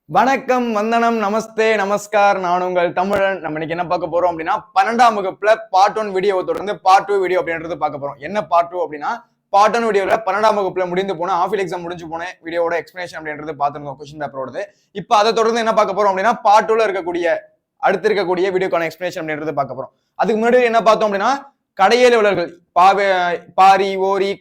வணக்கம், வந்தனம், நமஸ்தே, நமஸ்கார். நான் உங்கள் தமிழன். நம்ம இன்னைக்கு என்ன பார்க்க போறோம் அப்படின்னா 12ஆம் வகுப்புல பார்ட் 1 வீடியோ தொடர்ந்து பார்ட் 2 வீடியோ அப்படின்றது பார்க்க போறோம். என்ன பார்ட் 2 அப்படின்னா பார்ட் 1 வீடியோல 12ஆம் வகுப்புல முடிந்து போன ஆஃபில் எக்ஸாம் முடிஞ்சு போன வீடியோட எக்ஸ்பிளேஷன் அப்படின்றது பார்த்துருந்தோம், கொஸ்டின் பேப்பரோடது. இப்போ அதை தொடர்ந்து என்ன பார்க்க போறோம் அப்படின்னா பார்ட் 2ல இருக்கக்கூடிய அடுத்து இருக்கக்கூடிய வீடியோக்கான எக்ஸ்பிளேஷன் அப்படின்றது பார்க்க போறோம். அதுக்கு முன்னாடி என்ன பார்த்தோம் அப்படின்னா கடையேழு விலர்கள் பாரி ஓரி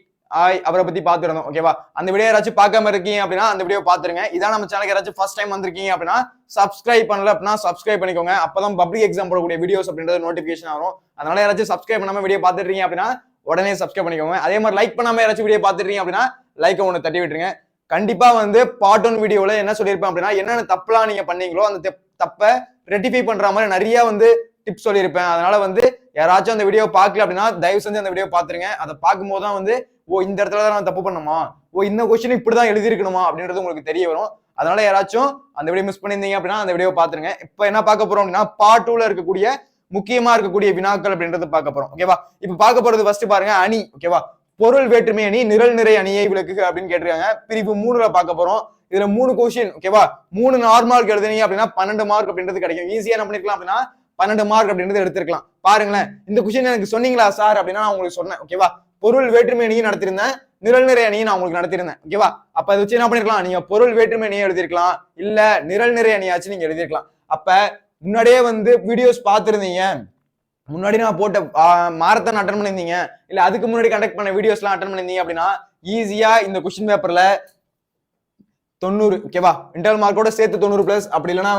அவரை பத்தி பாத்துருந்தோம். ஓகேவா? அந்த வீடியோ யாராச்சும் பார்க்காம இருக்கீங்க அப்படின்னா அந்த வீடியோ பாத்துருங்க. இதான் நம்ம சேனலுக்கு யாராச்சும் ஃபர்ஸ்ட் டைம் வந்திருக்கீங்க அப்படின்னா சப்ஸ்கிரைப் பண்ணல அப்படின்னா சப்ஸ்கிரைப் பண்ணிக்கோங்க. அப்பதான் பப்ளிக் எக்ஸாம் போடக்கூடிய வீடியோஸ் அப்படின்றது நோட்டிபிகேஷன் வரும். அதனால யாராச்சும் சப்ஸ்கிரைப் பண்ணாம வீடியோ பாத்துட்டீங்க அப்படின்னா உடனே சப்ஸ்கிரைப் பண்ணிக்கோங்க. அதே மாதிரி லைக் பண்ணாம யாராச்சும் வீடியோ பாத்துட்டீங்க அப்படின்னா லைக் ஒன்று தட்டி விட்டுருங்க. கண்டிப்பா பார்ட் 1 வீடியோல என்ன சொல்லியிருப்பேன் அப்படின்னா என்னென்ன தப்பெல்லாம் நீங்க பண்ணீங்களோ அந்த தப்பை ரெட்டிஃபை பண்ற மாதிரி நிறைய டிப்ஸ் சொல்லியிருப்பேன். அதனால யாராச்சும் அந்த வீடியோ பார்க்கல அப்படின்னா தயவு செஞ்சு அந்த வீடியோ பாத்துருங்க. அதை பார்க்கும்போது தான் இந்த இடத்துல தான் நான் தப்பு பண்ணுமா, இந்த கொஸ்டின் இப்படிதான் எழுதிருக்கணுமா அப்படின்றது உங்களுக்கு தெரிய வரும். அதனால யாராச்சும் அந்த வீடியோ மிஸ் பண்ணியிருந்தீங்க அப்படின்னா அந்த வீடியோ பாத்துருங்க. இப்ப என்ன பார்க்க போறோம் அப்படின்னா பார்ட் 2ல இருக்கக்கூடிய முக்கியமா இருக்கக்கூடிய வினாக்கள் அப்படின்றது பார்க்க போறோம். ஓகேவா? இப்ப பார்க்க போறது ஃபர்ஸ்ட் பாருங்க, அணி. ஓகேவா? பொருள் வேற்றுமை அணி, நிரல் நிறை அணியை விளக்குக அப்படின்னு கேட்டிருக்காங்க. பிரிவு 3ல பார்க்க போறோம். இதுல 3 கொஸ்டின். ஓகேவா? 3 நார்மல் எழுதுனீங்க அப்படின்னா 12 மார்க் அப்படின்றது கிடைக்கும். ஈஸியா என்ன பண்ணிருக்கலாம் அப்படின்னா 12 மார்க் அப்படின்றது எடுத்திருக்கலாம். பாருங்களேன், இந்த கொஸ்டின் எனக்கு சொன்னீங்களா சார் அப்படின்னா நான் உங்களுக்கு சொன்னேன். ஓகேவா? பொருள் வேற்றுமை அணியை நடத்திருந்தேன், நிரல் நிறை அணியை நான் உங்களுக்கு நடத்திருந்தேன். ஓகேவா? அப்ப அதை வச்சு என்ன பண்ணிருக்கலாம், நீங்க பொருள் வேற்றுமை அணியை எழுதிருக்கலாம், இல்ல நிரல் நிறை அணியாச்சு நீங்க எழுதிருக்கலாம். அப்ப முன்னாடியே வீடியோஸ் பார்த்திருந்தீங்க, முன்னாடி நான் போட்ட மாரத்தான் அட்டன் பண்ணிருந்தீங்க, இல்ல அதுக்கு முன்னாடி கண்டக்ட் பண்ண வீடியோஸ் எல்லாம் அட்டன் பண்ணிருந்தீங்க அப்படின்னா ஈஸியா இந்த கொஸ்டின் பேப்பர்ல 90, ஓகேவா, இன்டர்னல் மார்க்கோட சேர்த்து 90 பிளஸ், அப்படி இல்லைன்னா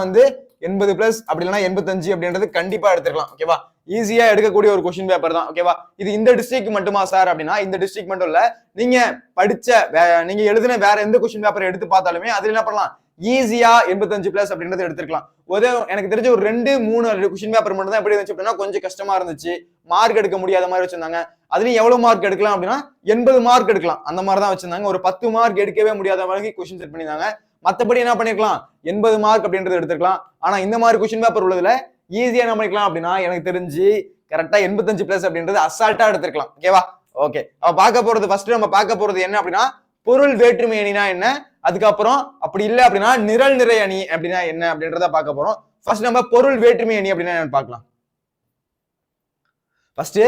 80 பிளஸ், அப்படி இல்லைன்னா 85 அப்படின்றது கண்டிப்பா எடுத்துக்கலாம். ஓகேவா? ஈஸியா எடுக்கக்கூடிய ஒரு கொஸ்டின் பேப்பர் தான். ஓகேவா? இது இந்த டிஸ்ட்ரிக்ட் மட்டுமா சார் அப்படின்னா இந்த டிஸ்ட்ரிக்ட் மட்டும் இல்ல, நீங்க படிச்ச நீங்க எழுதின வேற எந்த கொஸ்டின் பேப்பர் எடுத்து பார்த்தாலுமே அதுல என்ன பண்ணலாம், ஈஸியா 85 பிளஸ் அப்படின்றது எடுத்துக்கலாம். எனக்கு தெரிஞ்ச ஒரு 2-3 கொஸ்டின் பேப்பர் மட்டும் தான் எப்படி இருந்துச்சு அப்படின்னா கொஞ்சம் கஷ்டமா இருந்துச்சு, மார்க் எடுக்க முடியாத மாதிரி வச்சிருந்தாங்க. அதுலயும் எவ்வளவு மார்க் எடுக்கலாம் அப்படின்னா 80 மார்க் எடுக்கலாம், அந்த மாதிரி தான் வச்சிருந்தாங்க. ஒரு 10 மார்க் எடுக்கவே முடியாத மாதிரி கொஸ்டின் செட் பண்ணிருந்தாங்க. மத்தபடி என்ன பண்ணிருக்கலாம், 80 மார்க் அப்படின்றது எடுத்துக்கலாம். ஆனா இந்த மாதிரி கொஸ்டின் பேப்பர் உள்ளதுல ஈஸியா என்ன பண்ணிக்கலாம் அப்படின்னா எனக்கு தெரிஞ்சு கரெக்டா 85 பிளஸ் அப்படின்றது அசால்ட்டா எடுத்துக்கலாம். ஓகேவா? ஓகே, பார்க்க போறது ஃபர்ஸ்ட் நம்ம பார்க்க போறது என்ன அப்படின்னா பொருள் வேற்றுமை அணினா என்ன, அதுக்கப்புறம் அப்படி இல்லை அப்படின்னா நிரல் நிறை அணி அப்படின்னா என்ன அப்படின்றத பார்க்க போறோம். ஃபர்ஸ்ட் நம்ம பொருள் வேற்றுமை அணி அப்படின்னா என்னன்னு பார்க்கலாம். ஃபர்ஸ்ட்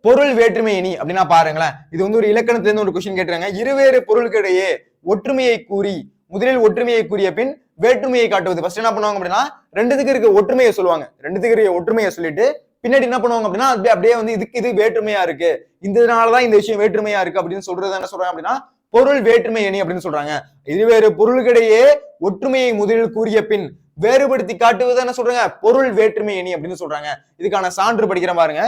பொருள் வேற்றுமை அணி அப்படின்னா பாருங்களேன், இது ஒரு இலக்கணத்துல இருந்து ஒரு கொஸ்டின் கேட்டுறாங்க. இருவேறு பொருளுக்கிடையே ஒற்றுமையை கூறி, முதலில் ஒற்றுமையை கூறிய பின் வேற்றுமையை காட்டுவது. ஃபர்ஸ்ட் என்ன பண்ணுவாங்க அப்படின்னா ரெண்டுத்துக்கு இருக்க ஒற்றுமையை சொல்லுவாங்க, ரெண்டுத்துக்கு இருக்க ஒற்றுமையை சொல்லிட்டு பின்னாடி என்ன பண்ணுவாங்க அப்படின்னா அப்படியே இதுக்கு இது வேற்றுமையா இருக்கு, இதனாலதான் இந்த விஷயம் வேற்றுமையா இருக்கு அப்படின்னு சொல்றது என்ன சொல்றாங்க அப்படின்னா பொருள் வேற்றுமை அணி அப்படின்னு சொல்றாங்க. இருவேறு பொருளுக்கிடையே ஒற்றுமையை முதலில் கூறிய பின் வேறுபடுத்தி காட்டுவது என்ன சொல்றாங்க, பொருள் வேற்றுமை அணி அப்படின்னு சொல்றாங்க. இதுக்கான சான்று படிக்கிற பாருங்க.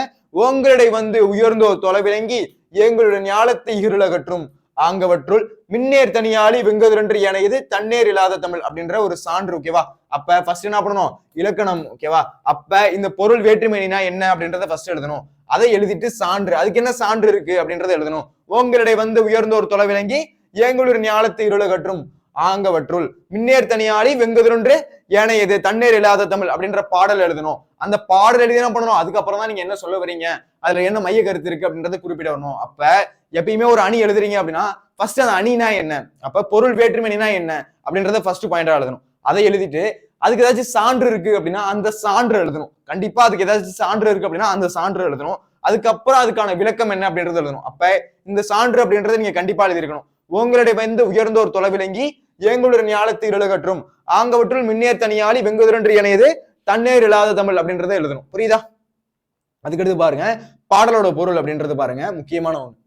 உங்களுடைய உயர்ந்தோர் தொலைவிலங்கி எங்களுடைய ஞாலத்தை இருளகற்றும் ஆங்கவற்றுள் மின்னேர் தனியாளி வெங்கதிரன்று ஏனையது தண்ணீர் இல்லாத தமிழ் அப்படின்ற ஒரு சான்று. ஓகேவா? அப்ப ஃபர்ஸ்ட் என்ன பண்ணணும், இலக்கணம். ஓகேவா? அப்ப இந்த பொருள் வேற்றுமைனா என்ன அப்படின்றத ஃபர்ஸ்ட் எழுதணும். அதை எழுதிட்டு சான்று, அதுக்கு என்ன சான்று இருக்கு அப்படின்றத எழுதணும். உங்களுடைய உயர்ந்தோர் தொலைவிலங்கி ஏங்களுடைய ஞாலத்தை இருளகற்றும் ஆங்கவற்றுள் மின்னேர் தனியாளி வெங்கதிரொன்று ஏனையது தண்ணீர் இல்லாத தமிழ் அப்படின்ற பாடல் எழுதணும். அந்த பாடல் எழுதி என்ன பண்ணணும், அதுக்கப்புறம் தான் நீங்க என்ன சொல்ல வரீங்க, அதுல என்ன மைய கருத்து இருக்கு அப்படின்றத குறிப்பிடணும். அப்ப எப்பயுமே ஒரு அணி எழுதுறீங்க அப்படின்னா ஃபர்ஸ்ட் அந்த அணினா என்ன, அப்ப பொருள் வேற்றுமைனா என்ன அப்படின்றத ஃபர்ஸ்ட் பாயிண்டா எழுதணும். அதை எழுதிட்டு அதுக்கு ஏதாச்சும் சான்று இருக்கு அப்படின்னா அந்த சான்று எழுதணும். கண்டிப்பா அதுக்கு ஏதாச்சும் சான்று இருக்கு அப்படின்னா அந்த சான்று எழுதணும். அதுக்கப்புறம் அதுக்கான விளக்கம் என்ன அப்படின்றது எழுதணும். அப்ப இந்த சான்று அப்படின்றத நீங்க கண்டிப்பா எழுதிருக்கணும். உங்களுடைய உயர்ந்தோர் தொலைவிலங்கி எங்களுடைய ஞாலத்தை இருளகற்றும் ஆங்கவற்றுள் மின்னேர் தனியாளி வெங்குதிரன்று இணையது தண்ணீர் இல்லாத தமிழ் அப்படின்றத எழுதணும். புரியுதா? அதுக்கடுத்து பாருங்க பாடலோட பொருள் அப்படின்றது பாருங்க முக்கியமான ஒண்ணு.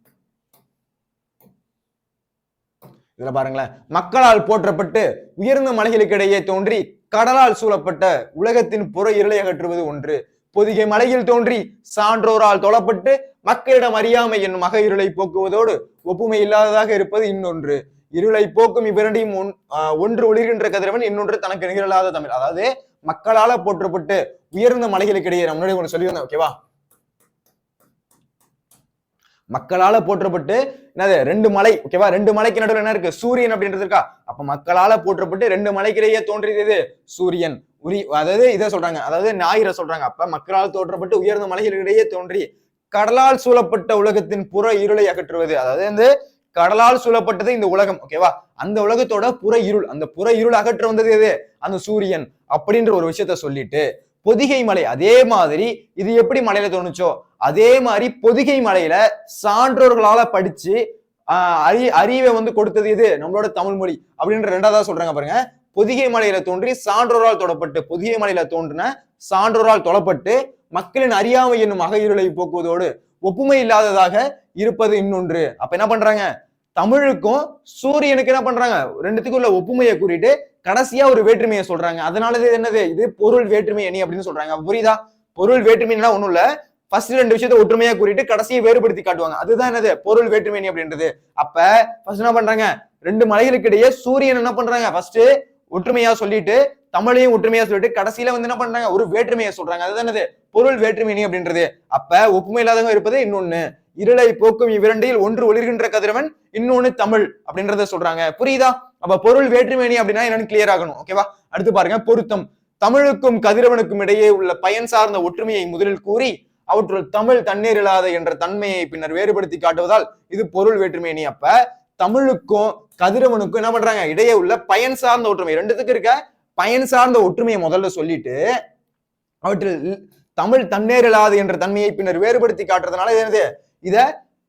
இதுல பாருங்களேன், மக்களால் போற்றப்பட்டு உயர்ந்த மலைகளுக்கு இடையே தோன்றி கடலால் சூழப்பட்ட உலகத்தின் புற இருளை அகற்றுவது ஒன்று. பொதிகை மலையில் தோன்றி சான்றோரால் தொழப்பட்டு மக்களிடம் அறியாமை என்னும் மக இருளை போக்குவதோடு ஒப்புமை இல்லாததாக இருப்பது இன்னொன்று. இருளை போக்கும் இவ்விரண்டையும் ஒன்று ஒளிர்கின்ற கதிரவன், இன்னொன்று தனக்கு நிகழாத தமிழ். அதாவது மக்களால போற்றப்பட்டு உயர்ந்த மலைகளுக்கு இடையே நம்ம முன்னாடி ஒன்று சொல்லியிருந்தோம். ஓகேவா? மக்களால போற்றப்பட்டு என்னது 2 மலை. ஓகேவா? 2 மலைக்கு நடுவில் என்ன இருக்கு, சூரியன் அப்படின்றது இருக்கா. அப்ப மக்களால போற்றப்பட்டு 2 மலைக்கிடையே தோன்றியது சூரியன். அதாவது இதை சொல்றாங்க, அதாவது ஞாயிறை சொல்றாங்க. அப்ப மக்களால் தோற்றப்பட்டு உயர்ந்த மலைகளிடையே தோன்றி கடலால் சூழப்பட்ட உலகத்தின் புற இருளை அகற்றுவது. அதாவது கடலால் சூழப்பட்டது இந்த உலகம். ஓகேவா? அந்த உலகத்தோட புற இருள், அந்த புற இருள் அகற்ற வந்தது எது? அந்த சூரியன் அப்படின்ற ஒரு விஷயத்த சொல்லிட்டு பொதிகை மலை அதே மாதிரி இது எப்படி மலையில தோணுச்சோ அதே மாதிரி பொதிகை மலையில சான்றோர்களால படிச்சு அறிவை வந்து கொடுத்தது இது நம்மளோட தமிழ் மொழி அப்படின்ற ரெண்டாவதா சொல்றாங்க பாருங்க. பொதிகை மலையில தோன்றி சான்றோரால் தொடப்பட்டு, பொதிகை மலையில தோன்றின சான்றோரால் தொழப்பட்டு மக்களின் அறியாமை என்னும் அகையிருளை போக்குவதோடு ஒப்புமை இல்லாததாக இருப்பது இன்னொன்று. அப்ப என்ன பண்றாங்க? தமிழுக்கும் சூரியனுக்கு என்ன பண்றாங்க? ரெண்டுத்துக்கும் உள்ள ஒப்புமையை கூறிட்டு கடைசியா ஒரு வேற்றுமையை சொல்றாங்க. அதனால என்னது? இது பொருள் வேற்றுமை அணி அப்படின்னு சொல்றாங்க. புரியுதா? பொருள் வேற்றுமைன்னா ஒண்ணும் இல்ல, ஃபர்ஸ்ட் ரெண்டு விஷயத்தை ஒற்றுமையா கூறிட்டு கடைசியை வேறுபடுத்தி காட்டுவாங்க. அதுதான் என்னது? பொருள் வேற்றுமை அணி அப்படின்றது. அப்ப ஃபர்ஸ்ட் என்ன பண்றாங்க? ரெண்டு மலைகளுக்கு இடையே சூரியன் என்ன பண்றாங்க? ஃபர்ஸ்ட் ஒற்றுமையா சொல்லிட்டு தமிழையும் ஒற்றுமையா சொல்லிட்டு கடைசியில வந்து என்ன பண்றாங்க? ஒரு வேற்றுமையை சொல்றாங்க. அதுதான் என்னது? பொருள் வேற்றுமை அப்படின்றது. அப்ப ஒப்புமை இல்லாதவங்க இருப்பது இன்னொன்னு. இருளை போக்கும் இவ்விரண்டில் ஒன்று ஒளிர்கின்ற கதிரவன், இன்னொன்னு தமிழ் அப்படின்றத சொல்றாங்க. புரியுதா? அப்ப பொருள் வேற்றுமை அப்படின்னா என்னன்னு கிளியர் ஆகணும். ஓகேவா? அடுத்து பாருங்க, பொருத்தம். தமிழுக்கும் கதிரவனுக்கும் இடையே உள்ள பயன் சார்ந்த ஒற்றுமையை முதலில் கூறி அவற்றுள் தமிழ் தண்ணீர் இல்லாத என்ற தன்மையை பின்னர் வேறுபடுத்தி காட்டுவதால் இது பொருள் வேற்றுமை. அப்ப தமிழுக்கும் கதிரவனுக்கும் என்ன பண்றாங்க? இடையே உள்ள பயன் சார்ந்த ஒற்றுமை, ரெண்டுத்துக்கு இருக்க பயன் சார்ந்த ஒற்றுமையை முதல்ல சொல்லிட்டு அவற்றில் தமிழ் தண்ணீர் இல்லாது என்ற தன்மையை பின்னர் வேறுபடுத்தி காட்டுறதுனால என்னது? இத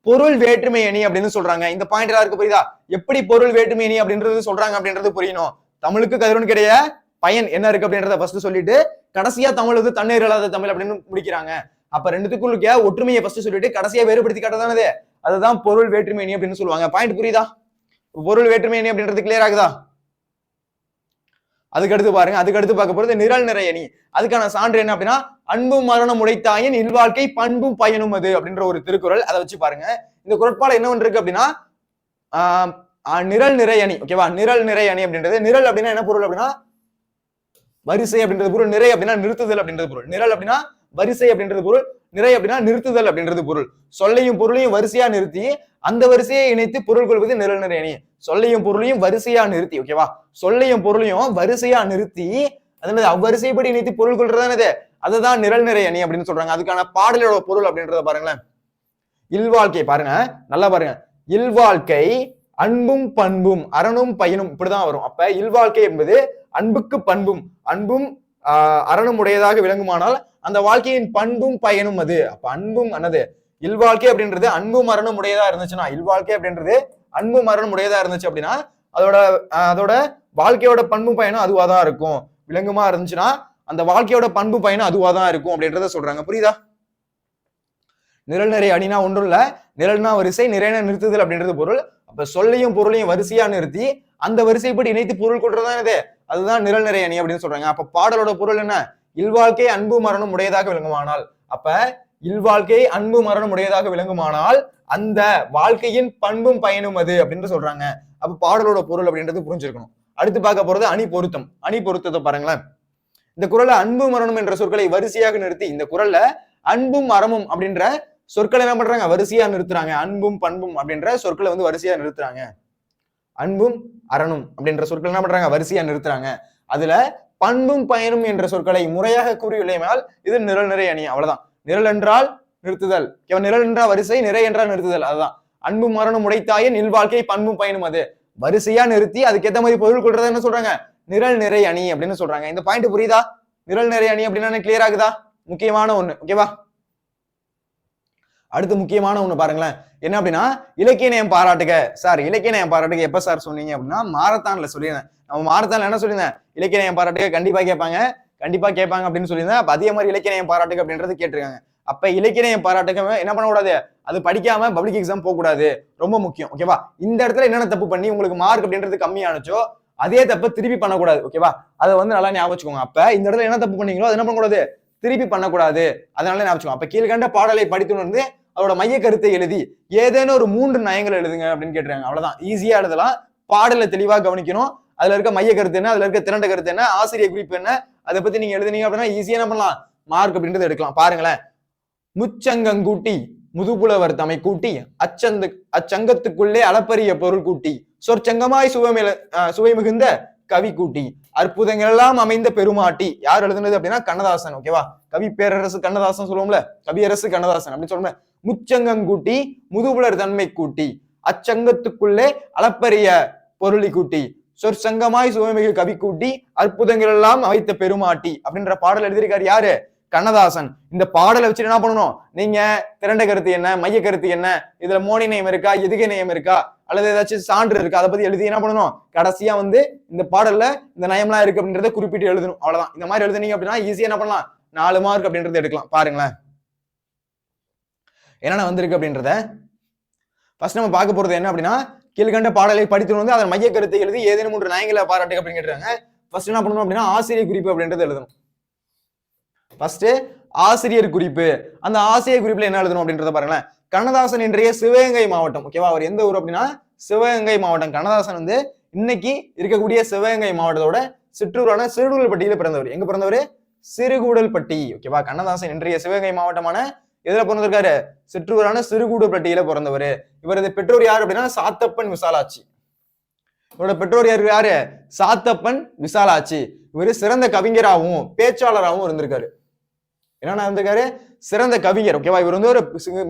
பொருள் வேற்றுமை அணி அப்படின்னு சொல்றாங்க. இந்த பாயிண்ட் எல்லாருக்கும் புரியுதா? எப்படி பொருள் வேற்றுமை அணி அப்படின்றது சொல்றாங்க அப்படின்றது புரியணும். தமிழுக்கு கதிரவனுக்கு இடையே பயன் என்ன இருக்கு அப்படின்றத ஃபர்ஸ்ட் சொல்லிட்டு கடைசியா தமிழ் வந்து தண்ணீர் இல்லாத தமிழ் அப்படின்னு முடிக்கிறாங்க. அப்ப ரெண்டுத்துக்குள்ள ஒற்றுமையை ஃபர்ஸ்ட் சொல்லிட்டு கடைசியா வேறுபடுத்தி காட்டுறதானது அதுதான் பொருள் வேற்றுமை அணி அப்படின்னு சொல்லுவாங்க. பாயிண்ட் புரியுதா? பொருள் வேற்றுமை அணி அப்படின்றது கிளியர் ஆகுதா? அதுக்கு அடுத்து பாருங்க, அதுக்கு அடுத்து பார்க்க போறது நிரல் நிறை அணி. அதுக்கான சான்று என்ன அப்படின்னா, அன்பும் மரணம் உடைத்தாயின் இல்வாழ்க்கை பண்பும் பயனும் அது அப்படின்ற ஒரு திருக்குறள். அதை வச்சு பாருங்க. இந்த குறட்பால என்ன ஒன்று இருக்கு அப்படின்னா, நிரல் நிறை அணி. ஓகேவா? நிரல் நிறை அணி அப்படின்றது, நிரல் அப்படின்னா என்ன பொருள் அப்படின்னா வரிசை அப்படின்றது பொருள், நிறை அப்படின்னா நிறுத்துதல் அப்படின்றது பொருள். நிரல் அப்படின்னா வரிசை அப்படின்றது பொருள், நிறை அப்படின்னா நிறுத்துதல் அப்படின்றது பொருள். சொல்லையும் பொருளையும் வரிசையா நிறுத்தி அந்த வரிசையை இணைத்து பொருள் கொள்வது நிரல் நிறை அணி. சொல்லையும் பொருளையும் வரிசையா நிறுத்தி, ஓகேவா? சொல்லையும் பொருளையும் வரிசையா நிறுத்தி அதனால அவ்வரிசைப்படி இணைத்து பொருள் கொள்றதானது அதுதான் நிரல் நிறை அணி அப்படின்னு சொல்றாங்க. அதுக்கான பாடலோட பொருள் அப்படின்றத பாருங்களேன். இல்வாழ்க்கை பாருங்க, நல்லா பாருங்க. இல்வாழ்க்கை அன்பும் பண்பும் அரணும் பயனும் இப்படிதான் வரும். அப்ப இல்வாழ்க்கை என்பது அன்புக்கு பண்பும், அன்பும் அரணும் உடையதாக விளங்குமானால் அந்த வாழ்க்கையின் பண்பும் பயனும் அது. அப்ப அன்பும் என்னது? இல்வாழ்க்கை அப்படின்றது அன்பும் மரணம் உடையதா இருந்துச்சுன்னா, இல்வாழ்க்கை அப்படின்றது அன்பு மரணம் உடையதா இருந்துச்சு அப்படின்னா அதோட வாழ்க்கையோட பண்பு பயனும் அதுவாதான் இருக்கும். விலங்குமா இருந்துச்சுன்னா அந்த வாழ்க்கையோட பண்பு பயனும் அதுவாதான் இருக்கும் அப்படின்றத சொல்றாங்க. புரியுதா? நிரல் நிறை அணினா ஒன்றும் இல்ல, நிரல்னா வரிசை, நிறைன நிறுத்துதல் அப்படின்றது பொருள். அப்ப சொல்லையும் பொருளையும் வரிசையா நிறுத்தி அந்த வரிசைப்படி இணைத்து பொருள் கொள்றதுதான் இது அதுதான் நிரல் நிறை அணி அப்படின்னு சொல்றாங்க. அப்ப பாடலோட பொருள் என்ன? இல்வாழ்க்கை அன்பு மரணம் உடையதாக விளங்குமானால், அப்ப இல்வாழ்க்கை அன்பு மரணம் உடையதாக விளங்குமானால் அந்த வாழ்க்கையின் பண்பும் பயனும் அது அப்படின்னு சொல்றாங்க. அப்ப பாடலோட பொருள் அப்படின்றது புரிஞ்சிருக்கணும். அடுத்து பார்க்க போறது அணி பொருத்தம். அணி பொருத்தத்தை பாருங்களேன். இந்த குறள்ல அன்பு மரணம் என்ற சொற்களை வரிசையாக நிறுத்தி, இந்த குறள்ல அன்பும் அறமும் அப்படின்ற சொற்களை என்ன பண்றாங்க? வரிசையா நிறுத்துறாங்க. அன்பும் பண்பும் அப்படின்ற சொற்களை வந்து வரிசையா நிறுத்துறாங்க. அன்பும் அரணும் அப்படின்ற சொற்கள் என்ன பண்றாங்க? வரிசையா நிறுத்துறாங்க. அதுல பண்பும் பயனும் என்ற சொற்களை முறையாக கூறியுள்ளமையால் இது நிரல் நிறை அணி. அவ்வளவுதான். நிரல் என்றால் நிறுத்துதல், நிரல் என்றால் வரிசை, நிறை என்றால் நிறுத்துதல். அதுதான் அன்பு மரணம் உடைத்தாயின் இல்வாழ்க்கை பண்பும் பயனும் அது. வரிசையா நிறுத்தி அதுக்கேற்ற மாதிரி பொருள் கொள்றத என்ன சொல்றாங்க? நிரல் நிறை அணி அப்படின்னு சொல்றாங்க. இந்த பாயிண்ட் புரியுதா? நிரல் நிறை அணி அப்படின்னா கிளியர் ஆகுதா? முக்கியமான ஒண்ணு. ஓகேவா? அடுத்து முக்கியமான ஒண்ணு பாருங்களேன். என்ன அப்படின்னா இலக்கிய நேயம் பாராட்டுக. சார் இலக்கிய நேயம் பாராட்டுக எப்ப சார் சொன்னீங்க அப்படின்னா மாரத்தான்ல சொல்லியிருந்தேன். நம்ம மாரத்தான்ல என்ன சொல்லியிருந்தேன்? இலக்கிய நேயம் பாராட்டுக கண்டிப்பா கேட்பாங்க அப்படின்னு சொல்லியிருந்தேன். அப்ப அதே மாதிரி இலக்கிய நேயம் பாராட்டுக அப்படின்றது கேட்டிருக்காங்க. அப்ப இலக்கிய நேயம் பாராட்டுக என்ன பண்ணக்கூடாது? அது படிக்காம பப்ளிக் எக்ஸாம் போக கூடாது, ரொம்ப முக்கியம். ஓகேவா? இந்த இடத்துல என்னென்ன தப்பு பண்ணி உங்களுக்கு மார்க் அப்படின்றது கம்மியானுச்சோ அதே தப்பு திருப்பி பண்ணக்கூடாது. ஓகேவா? அதை வந்து நல்லா ஞாபகம் வச்சுக்கோங்க. அப்ப இந்த இடத்துல என்ன தப்பு பண்ணீங்களோ அது என்ன பண்ணக்கூடாது? திருப்பி பண்ணக்கூடாது. அதனால ஞாபகம் வச்சுக்கோங்க. அப்ப கீழ்கண்ட பாடலை படித்துணர்ந்து அதோட மைய கருத்தை எழுதி ஏதேனும் ஒரு 3 நயங்கள் எழுதுங்க அப்படின்னு கேட்டுருக்காங்க. அவ்வளவுதான். ஈஸியா எழுதலாம். பாடலை தெளிவா கவனிக்கணும். அதுல இருக்க மைய கருத்து என்ன, அதுல இருக்க திரண்ட கருத்து என்ன, ஆசிரியர் குறிப்பு என்ன, அதை பத்தி நீங்க எழுதுனீங்க அப்படின்னா ஈஸியா என்ன பண்ணலாம்? மார்க் அப்படின்றது எடுக்கலாம். பாருங்களேன். முச்சங்கங்கூட்டி முதுபுலவர் தமை கூட்டி அச்சங்கத்துக்குள்ளே அளப்பரிய பொருள் கூட்டி சொற்சங்கமாய் சுவை மிகுந்த கவி கூட்டி அற்புதங்கள் எல்லாம் அமைந்த பெருமாட்டி. யார் எழுதுனது அப்படின்னா கண்ணதாசன். ஓகேவா? கவி பேரரசு கண்ணதாசன் சொல்லுவோம்ல, கவியரசு கண்ணதாசன் அப்படின்னு சொல்லுவோம்ல. முச்சங்கம் கூட்டி முதுபுலர் தன்மை கூட்டி அச்சங்கத்துக்குள்ளே அளப்பரிய பொருளி கூட்டி சொற்சங்கமாய் சுவைமிகு கவி கூட்டி அற்புதங்கள் எல்லாம் அமைத்த பெருமாட்டி அப்படின்ற பாடல் எழுதியிருக்காரு யாரு? கண்ணதாசன். இந்த பாடலை வச்சுட்டு என்ன பண்ணணும்? நீங்க திரண்ட கருத்து என்ன, மைய கருத்து என்ன, இதுல மோனி நயம் இருக்கா, எதுகை நயம் இருக்கா, அல்லது ஏதாச்சும் சான்று இருக்கா, அதை பத்தி எழுதி என்ன பண்ணணும்? கடைசியா வந்து இந்த பாடல்ல இந்த நயம்லாம் இருக்கு அப்படின்றத குறிப்பிட்டு எழுதணும். அவ்வளவுதான். இந்த மாதிரி எழுதுனீங்க அப்படின்னா ஈஸியா என்ன பண்ணலாம்? 4 மார்க் அப்படின்றத எடுக்கலாம். பாருங்களேன் என்னென்ன வந்திருக்கு அப்படின்றத. ஃபர்ஸ்ட் நம்ம பார்க்க போறது என்ன அப்படின்னா, கீழ்கண்ட பாடலை படித்து வந்து அதன் மைய கருத்தை எழுதி ஏதேனும் 3 நயங்களை பாராட்டு அப்படின்னு கேட்டுருக்காங்க. ஃபர்ஸ்ட் என்ன பண்ணணும் அப்படின்னா ஆசிரியர் குறிப்பு அப்படின்றது எழுதணும். ஃபர்ஸ்ட் ஆசிரியர் குறிப்பு. அந்த ஆசிரியர் குறிப்புல என்ன எழுதணும் அப்படின்றத பாருங்களேன். கண்ணதாசன் இன்றைய சிவகங்கை மாவட்டம். ஓகேவா? அவர் எந்த ஊர் அப்படின்னா சிவகங்கை மாவட்டம். கண்ணதாசன் வந்து இன்னைக்கு இருக்கக்கூடிய சிவகங்கை மாவட்டத்தோட சிற்றூரான சிறுகூடல்பட்டியில பிறந்தவர். எங்க பிறந்தவர்? சிறுகூடல்பட்டி. ஓகேவா? கண்ணதாசன் இன்றைய சிவகங்கை மாவட்டமான எதுல பிறந்திருக்காரு? சிற்றூரான சிறுகூடல்பட்டியில பிறந்தவர். இவரது பெற்றோர் யார் அப்படின்னா சாத்தப்பன் விசாலாட்சி. இவரோட பெற்றோர் யாரு? சாத்தப்பன் விசாலாட்சி. இவரு சிறந்த கவிஞராகவும் பேச்சாளராகவும் இருந்திருக்காரு. என்னன்னா இருந்திருக்காரு? சிறந்த கவிஞர். ஓகேவா? இவர் வந்து ஒரு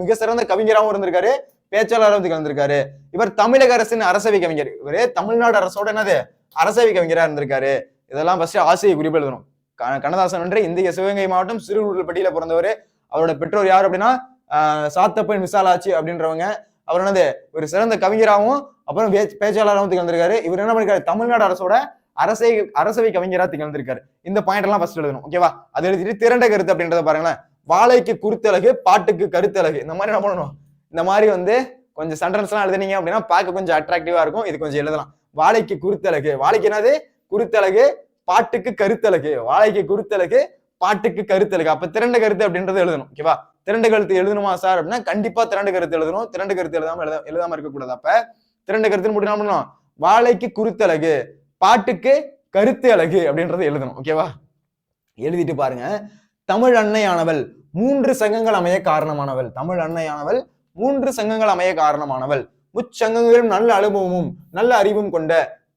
மிக சிறந்த கவிஞராகவும் இருந்திருக்காரு, பேச்சாளராகவும் திகழ்ந்திருக்காரு. இவர் தமிழக அரசின் அரசவை கவிஞர். இவரு தமிழ்நாடு அரசோட என்னது அரசவை கவிஞரா இருந்திருக்காரு. இதெல்லாம் ஃபர்ஸ்ட் ஆசிரியர் குறிப்பு எழுதணும். கண்ணதாசன் என்று இந்திய சிவகங்கை மாவட்டம் சிறுகூடல்பட்டியில பிறந்தவர். அவரோட பெற்றோர் யார் அப்படின்னா சாத்தப்பன் விசாலாட்சி அப்படின்றவங்க. அவர் என்னது ஒரு சிறந்த கவிஞராகவும் அப்புறம் பேச்சாளராகவும் திகழ்ந்திருக்காரு. இவர் என்ன பண்ணிருக்காரு? தமிழ்நாடு அரசோட அரசவை கவிஞரா திகழ்ந்திருக்காரு. இந்த பாயிண்ட் எல்லாம் ஃபர்ஸ்ட் எழுதணும். ஓகேவா? அதை எழுதிட்டு திரண்ட கருத்து அப்படின்றத பாருங்களேன். வாழைக்கு குருத்தழகு, பாட்டுக்கு கருத்தழகு. இந்த மாதிரி என்ன பண்ணணும்? இந்த மாதிரி வந்து கொஞ்சம் சென்டென்ஸ் எல்லாம் எழுதுனீங்க அப்படின்னா பார்க்க கொஞ்சம் அட்ராக்டிவா இருக்கும். இது கொஞ்சம் எழுதலாம். வாழைக்கு குருத்தழகு. வாழைக்கு என்னது? குருத்தழகு. பாட்டுக்கு கருத்தழகு. வாழைக்கு குருத்தழகு, பாட்டுக்கு கருத்தழகு. அப்ப திரண்ட கருத்து அப்படின்றது எழுதணும். ஓகேவா? திரண்ட கருத்து எழுதணுமா சார் அப்படின்னா கண்டிப்பா திரண்ட கருத்து எழுதணும். திரண்ட கருத்து எழுதாம இருக்கக்கூடாது. அப்ப திரண்ட கருத்துன்னு மட்டும் என்ன பண்ணணும்? வாழைக்கு குருத்தழகு, பாட்டுக்கு கருத்து அழகு அப்படின்றத எழுதணும். ஓகேவா? எழுதிட்டு பாருங்க. தமிழ் அன்னையானவள் 3 சங்கங்கள் அமைய காரணமானவள். தமிழ் அன்னையானவள் 3 சங்கங்கள் அமைய காரணமானவள். முச்சங்கங்களும் நல்ல அனுபவமும் நல்ல அறிவும் கொண்ட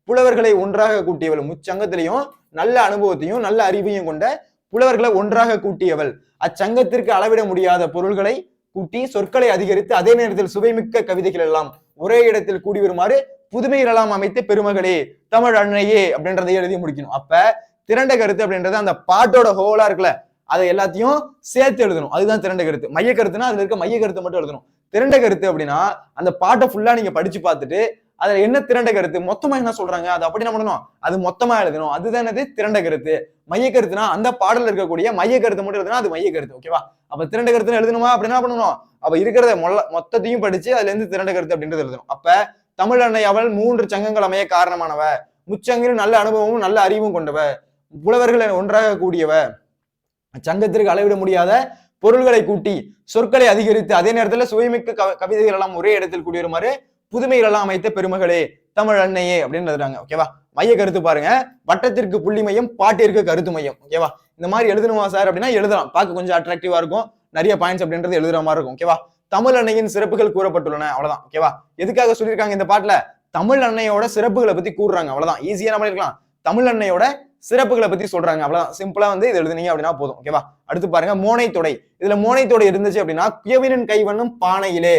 புலவர்களை ஒன்றாக கூட்டியவள். முச்சங்கத்திலையும் நல்ல அனுபவத்தையும் நல்ல அறிவையும் கொண்ட புலவர்களை ஒன்றாக கூட்டியவள். அச்சங்கத்திற்கு அளவிட முடியாத பொருள்களை கூட்டி சொற்களை அதிகரித்து அதே நேரத்தில் சுவைமிக்க கவிதைகள் எல்லாம் ஒரே இடத்தில் கூடி வருமாறு புதுமைகள் எல்லாம் அமைத்து பெருமகளே தமிழ் அன்னையே அப்படின்றதை எழுதி முடிக்கணும். அப்ப திரண்ட கருத்து அப்படின்றது அந்த பாட்டோட ஹோலா இருக்குல்ல, அதை எல்லாத்தையும் சேர்த்து எழுதணும். அதுதான் திரண்ட கருத்து. மைய கருத்துனா அதுல இருக்க மைய கருத்தை மட்டும் எழுதணும். திரண்ட கருத்து அப்படின்னா அந்த பாட்டை ஃபுல்லா நீங்க படிச்சு பார்த்துட்டு அதுல என்ன திரண்ட கருத்து மொத்தமா என்ன சொல்றாங்க அது அப்படி என்ன பண்ணணும்? அது மொத்தமா எழுதணும். அதுதான் என்னது? திரண்ட கருத்து. மைய கருத்துனா அந்த பாடல் இருக்கக்கூடிய மைய கருத்து மட்டும் எழுதுனா அது மைய கருத்து. ஓகேவா? அப்ப திரண்ட கருத்துன்னு எழுதணுமா அப்படி என்ன பண்ணணும்? அப்ப இருக்கிறத மொத்தத்தையும் படிச்சு அதுல இருந்து திரண்ட கருத்து அப்படின்றது எழுதணும். அப்ப தமிழ் அன்னை அவள் 3 சங்கங்கள் அமைய காரணமானவ, முச்சங்கில் நல்ல அனுபவமும் நல்ல அறிவும் கொண்டவ, புலவர்களை ஒன்றாக கூடியவ, சங்கத்திற்கு அளவிட முடியாத பொருள்களை கூட்டி சொற்களை அதிகரித்து அதே நேரத்துல சுவைமிக்க கவிதைகள் எல்லாம் ஒரே இடத்தில் கூடி வருமாறு புதுமைகள் எல்லாம் அமைத்த பெருமகளே தமிழ் அன்னையே அப்படின்னு எழுதுறாங்க. ஓகேவா? மைய கருத்து பாருங்க. வட்டத்திற்கு புள்ளி மையம், பாட்டிற்கு கருத்து மையம். ஓகேவா? இந்த மாதிரி எழுதணுமா சார் அப்படின்னா எழுதலாம். பார்க்க கொஞ்சம் அட்ராக்டிவா இருக்கும். நிறைய பாயிண்ட்ஸ் அப்படின்றது எழுதுற மாதிரி இருக்கும். ஓகேவா? தமிழ் அன்னையின் சிறப்புகள் கூறப்பட்டுள்ளன. அவ்வளவுதான். ஓகேவா? எதுக்காக சொல்லியிருக்காங்க இந்த பாட்டுல? தமிழ் அன்னையோட சிறப்புகளை பத்தி கூறுறாங்க. அவ்வளவுதான். ஈஸியா நம்ம இருக்கலாம். தமிழ் அன்னையோட சிறப்புகளை பத்தி சொல்றாங்க. அவ்வளவுதான். சிம்பிளா வந்து இது எழுதுனீங்க அப்படின்னா போதும். ஓகேவா? அடுத்து பாருங்க மோனை தொடை. இதுல மோனை தொடை இருந்துச்சு அப்படின்னா குயவனின் கைவண்ணம் பானையிலே,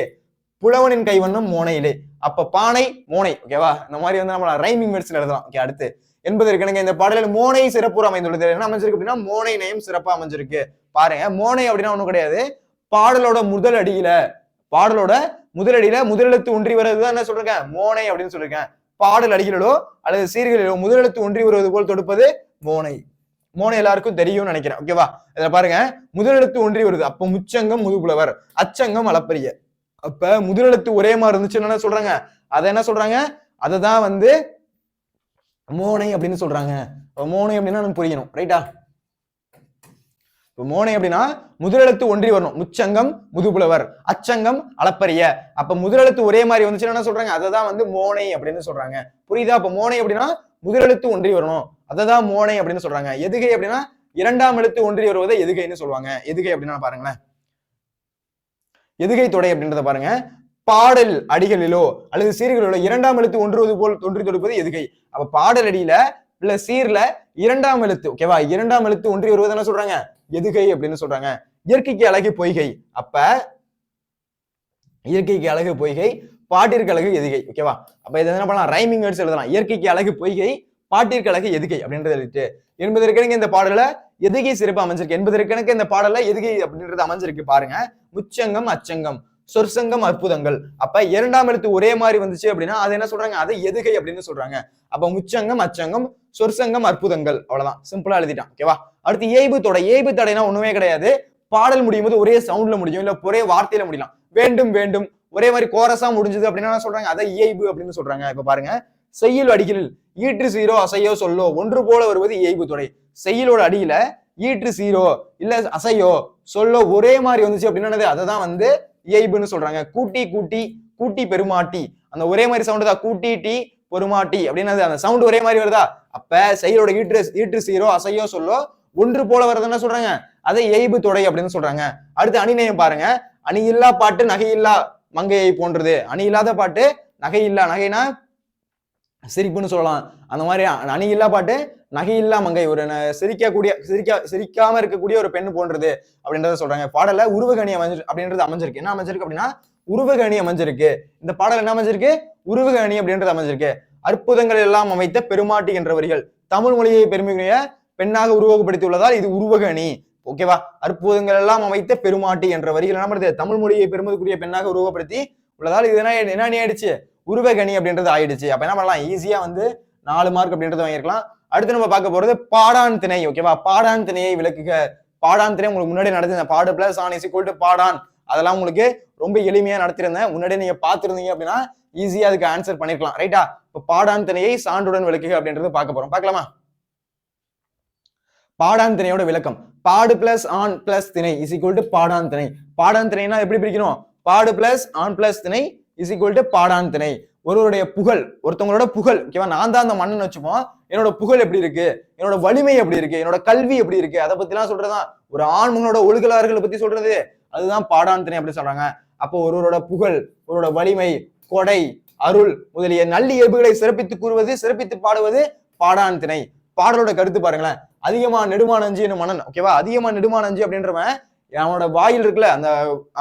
புலவனின் கைவண்ணம் மோனையிலே. அப்ப பானை மோனை. ஓகேவா? இந்த மாதிரி வந்து நம்ம ரைமிங் வேர்ட்ஸ் எழுதலாம். ஓகே. அடுத்து என்பதற்கு இந்த பாடலில் மோனை சிறப்பு அமைந்துள்ளது. என்ன அமைஞ்சிருக்கு அப்படின்னா மோனை நயம் சிறப்பா அமைஞ்சிருக்கு. பாருங்க, மோனை அப்படின்னா ஒண்ணும் கிடையாது. பாடலோட முதலடியில முதலெழுத்து ஒன்றி வருவதுதான் என்ன சொல்றேன்? மோனை அப்படின்னு சொல்லிருக்கேன். பாடல் அடிகளிலோ அல்லது சீர்களிலோ முதலெழுத்து ஒன்றி வருவது போல் தொடுப்பது மோனை. மோனை எல்லாருக்கும் தெரியும்னு நினைக்கிறேன். ஓகேவா? இதுல பாருங்க, முதலெழுத்து ஒன்றி வருது. அப்ப முச்சங்கம் முதுபுலவர், அச்சங்கம் அளப்பரிய. அப்ப முதலெழுத்து ஒரே மாதிரி இருந்துச்சுன்னு என்ன சொல்றாங்க? அதை என்ன சொல்றாங்க? அததான் வந்து மோனை அப்படின்னு சொல்றாங்க. மோனை அப்படின்னா நமக்கு புரியணும். ரைட்டா? மோனை அப்படின்னா முதலெழுத்து ஒன்றி வரணும். முச்சங்கம் முதுபுலவர், அச்சங்கம் அளப்பரிய. அப்ப முதலெழுத்து ஒரே மாதிரி வந்துச்சுன்னா என்ன சொல்றாங்க? அததான் வந்து மோனை அப்படின்னு சொல்றாங்க. புரியுதா? அப்ப மோனை அப்படின்னா முதலெழுத்து ஒன்றி வரணும். அததான் மோனை அப்படின்னு சொல்றாங்க. எதுகை அப்படின்னா 2ஆம் எழுத்து ஒன்றி வருவதை எதுகைன்னு சொல்லுவாங்க. எதுகை அப்படின்னா பாருங்களேன், எதுகை தொடை அப்படின்றத பாருங்க. பாடல் அடிகளிலோ அல்லது சீர்களிலோ 2ஆம் எழுத்து ஒன்றுவது போல் ஒன்றி தொடுப்பது எதுகை. அப்ப பாடல் அடியில இல்ல சீர்ல 2ஆம் எழுத்து, ஓகேவா, 2ஆம் எழுத்து ஒன்றி வருவது என்ன சொல்றாங்க? எதுகை அப்படின்னு சொல்றாங்க. இயற்கைக்கு அழகு பொய்கை. அப்ப இயற்கைக்கு அழகு பொய்கை, பாட்டிற்கு அழகு எதுகை. ஓகேவா? அப்ப இதை என்ன பண்ணலாம், ரைமிங் வேர்ட்ஸ் எழுதலாம். இயற்கைக்கு அழகு பொய்கை, பாட்டிற்கு அழகு எதுகை அப்படின்றத எழுதிட்டு, என்பதற்கெனக்கு இந்த பாடல எதுகை சிறப்பு அமைஞ்சிருக்கு. என்பதற்கெனக்கு இந்த பாடல எதுகை அப்படின்றது அமைஞ்சிருக்கு பாருங்க. முச்சங்கம் அச்சங்கம், சொற்சங்கம் அற்புதங்கள். அப்ப இரண்டாம் எழுத்து ஒரே மாதிரி வந்துச்சு அப்படின்னா அது என்ன சொல்றாங்க, அது எதுகை அப்படின்னு சொல்றாங்க. அப்ப முச்சங்கம் அச்சங்கம், சொற்சங்கம் அற்புதங்கள். அவ்வளவுதான், சிம்பிளா எழுதிட்டான். ஓகேவா? அடுத்து ஏய்பு தொடை. ஏய்பு தடைனா ஒண்ணுமே கிடையாது. பாடல் முடியும் போது ஒரே சவுண்ட்ல முடியும், இல்ல ஒரே வார்த்தையில முடியலாம். வேண்டும் வேண்டும் ஒரே மாதிரி கோரஸா முடிஞ்சது அப்படின்னா சொல்றாங்க, அதை இயைபு அப்படின்னு சொல்றாங்க. இப்ப பாருங்க, செய்யுள் அடிகளில் ஈற்று சீரோ அசையோ சொல்லோ ஒன்று போல வருவது இயைபு தொடை. செய்யுளோட அடியில ஈற்று சீரோ இல்ல அசையோ சொல்லோ ஒரே மாதிரி வந்துச்சு அப்படின்னா அததான் வந்து இயைபுன்னு சொல்றாங்க. கூட்டி கூட்டி கூட்டி பெருமாட்டி, அந்த ஒரே மாதிரி சவுண்ட் தான். கூட்டி டி பெருமாட்டி அப்படின்னு அந்த சவுண்ட் ஒரே மாதிரி வருதா? அப்ப செய்யுளோட ஈற்று சீரோ அசையோ சொல்லோ ஒன்று போல வருதுன்னு சொல்றாங்க, அதை இயைபு தொடை அப்படின்னு சொல்றாங்க. அடுத்து அணிநயம் பாருங்க. அணி இல்லா பாட்டு நகையில்லா மங்கையை போன்றது. அணி இல்லாத பாட்டு நகையில்லா, நகைனா சிரிப்புன்னு சொல்லலாம். அந்த மாதிரி அணி இல்லா பாட்டு நகையில்லா மங்கை, ஒரு சிரிக்காம இருக்கக்கூடிய ஒரு பெண் போன்றது அப்படின்றத சொல்றாங்க. பாடல உருவகணி அப்படின்றது அமைஞ்சிருக்கு. என்ன அமைஞ்சிருக்கு அப்படின்னா உருவகணி அமைஞ்சிருக்கு. இந்த பாடல் என்ன அமைஞ்சிருக்கு, உருவகணி அப்படின்றது அமைஞ்சிருக்கு. அற்புதங்கள் எல்லாம் அமைத்த பெருமாட்டி என்ற வரிகள் தமிழ் மொழியை பெருமையுடைய பெண்ணாக உருவகப்படுத்தி உள்ளதால் இது உருவகணி. ஓகேவா? அற்புதங்கள் எல்லாம் அமைத்த பெருமாட்டி என்ற வரிகள் என்ன பண்ணுது, தமிழ் மொழியை பெருமதிக்குரிய பெண்ணாக உருவப்படுத்தி உள்ளதால் இது என்ன ஆயிடுச்சு, உருவகணி அப்படின்றது ஆயிடுச்சு. அப்ப என்ன பண்ணலாம், ஈஸியா வந்து 4 மார்க் அப்படின்றது வாங்கிருக்கலாம். அடுத்து நம்ம பார்க்க போறது பாடான் திணை. ஓகேவா? பாடான் திணையை விளக்குக. பாடான் திணை உங்களுக்கு முன்னாடி நடத்திருந்தேன். பாடு பிளஸ் ஆன் இஸ் ஈக்குவல் டு பாடான், அதெல்லாம் உங்களுக்கு ரொம்ப எளிமையா நடத்திருந்தேன். முன்னாடி நீங்க பாத்துருந்தீங்க அப்படின்னா ஈஸியா அதுக்கு ஆன்சர் பண்ணிருக்கலாம். ரைட்டா? இப்ப பாடான் திணையை சான்றுடன் விளக்குக அப்படின்றது பார்க்க போறோம். பார்க்கலாமா? பாடான் திணையோட விளக்கம். பாடு பிளஸ் ஆன் பிளஸ் திணை இஸ் ஈக்குவல் டு பாடான் திணை. பாடான் திணைனா எப்படி பிரிக்கணும், பாடு பிளஸ் ஆன் பிளஸ் திணை இஸ் ஈக்குவல் டு பாடான் திணை. ஒருவருடைய புகழ், ஒருத்தவங்களோட புகழ். ஓகேவா? நான் தான் அந்த மண்ணன் வச்சுப்போம். என்னோட புகழ் எப்படி இருக்கு, என்னோட வலிமை எப்படி இருக்கு, என்னோட கல்வி எப்படி இருக்கு, அதை பத்தி எல்லாம் சொல்றதுதான் ஒரு ஆண்மங்களோட ஒழுகலாறுகளை பத்தி சொல்றது, அதுதான் பாடான் திணை அப்படி சொல்றாங்க. அப்போ ஒருவரோட புகழ், ஒருவரோட வலிமை, கொடை, அருள் முதலிய நல்லியல்புகளை சிறப்பித்து கூறுவது, சிறப்பித்து பாடுவது பாடான் திணை. பாடலோட கருத்து பாருங்களேன். அதிகமா நெடுமான அஞ்சு என்ன மன்னன். ஓகேவா? அதிகமா நெடுமான அஞ்சு அப்படின்றவன் அவனோட வாயில் இருக்குல்ல, அந்த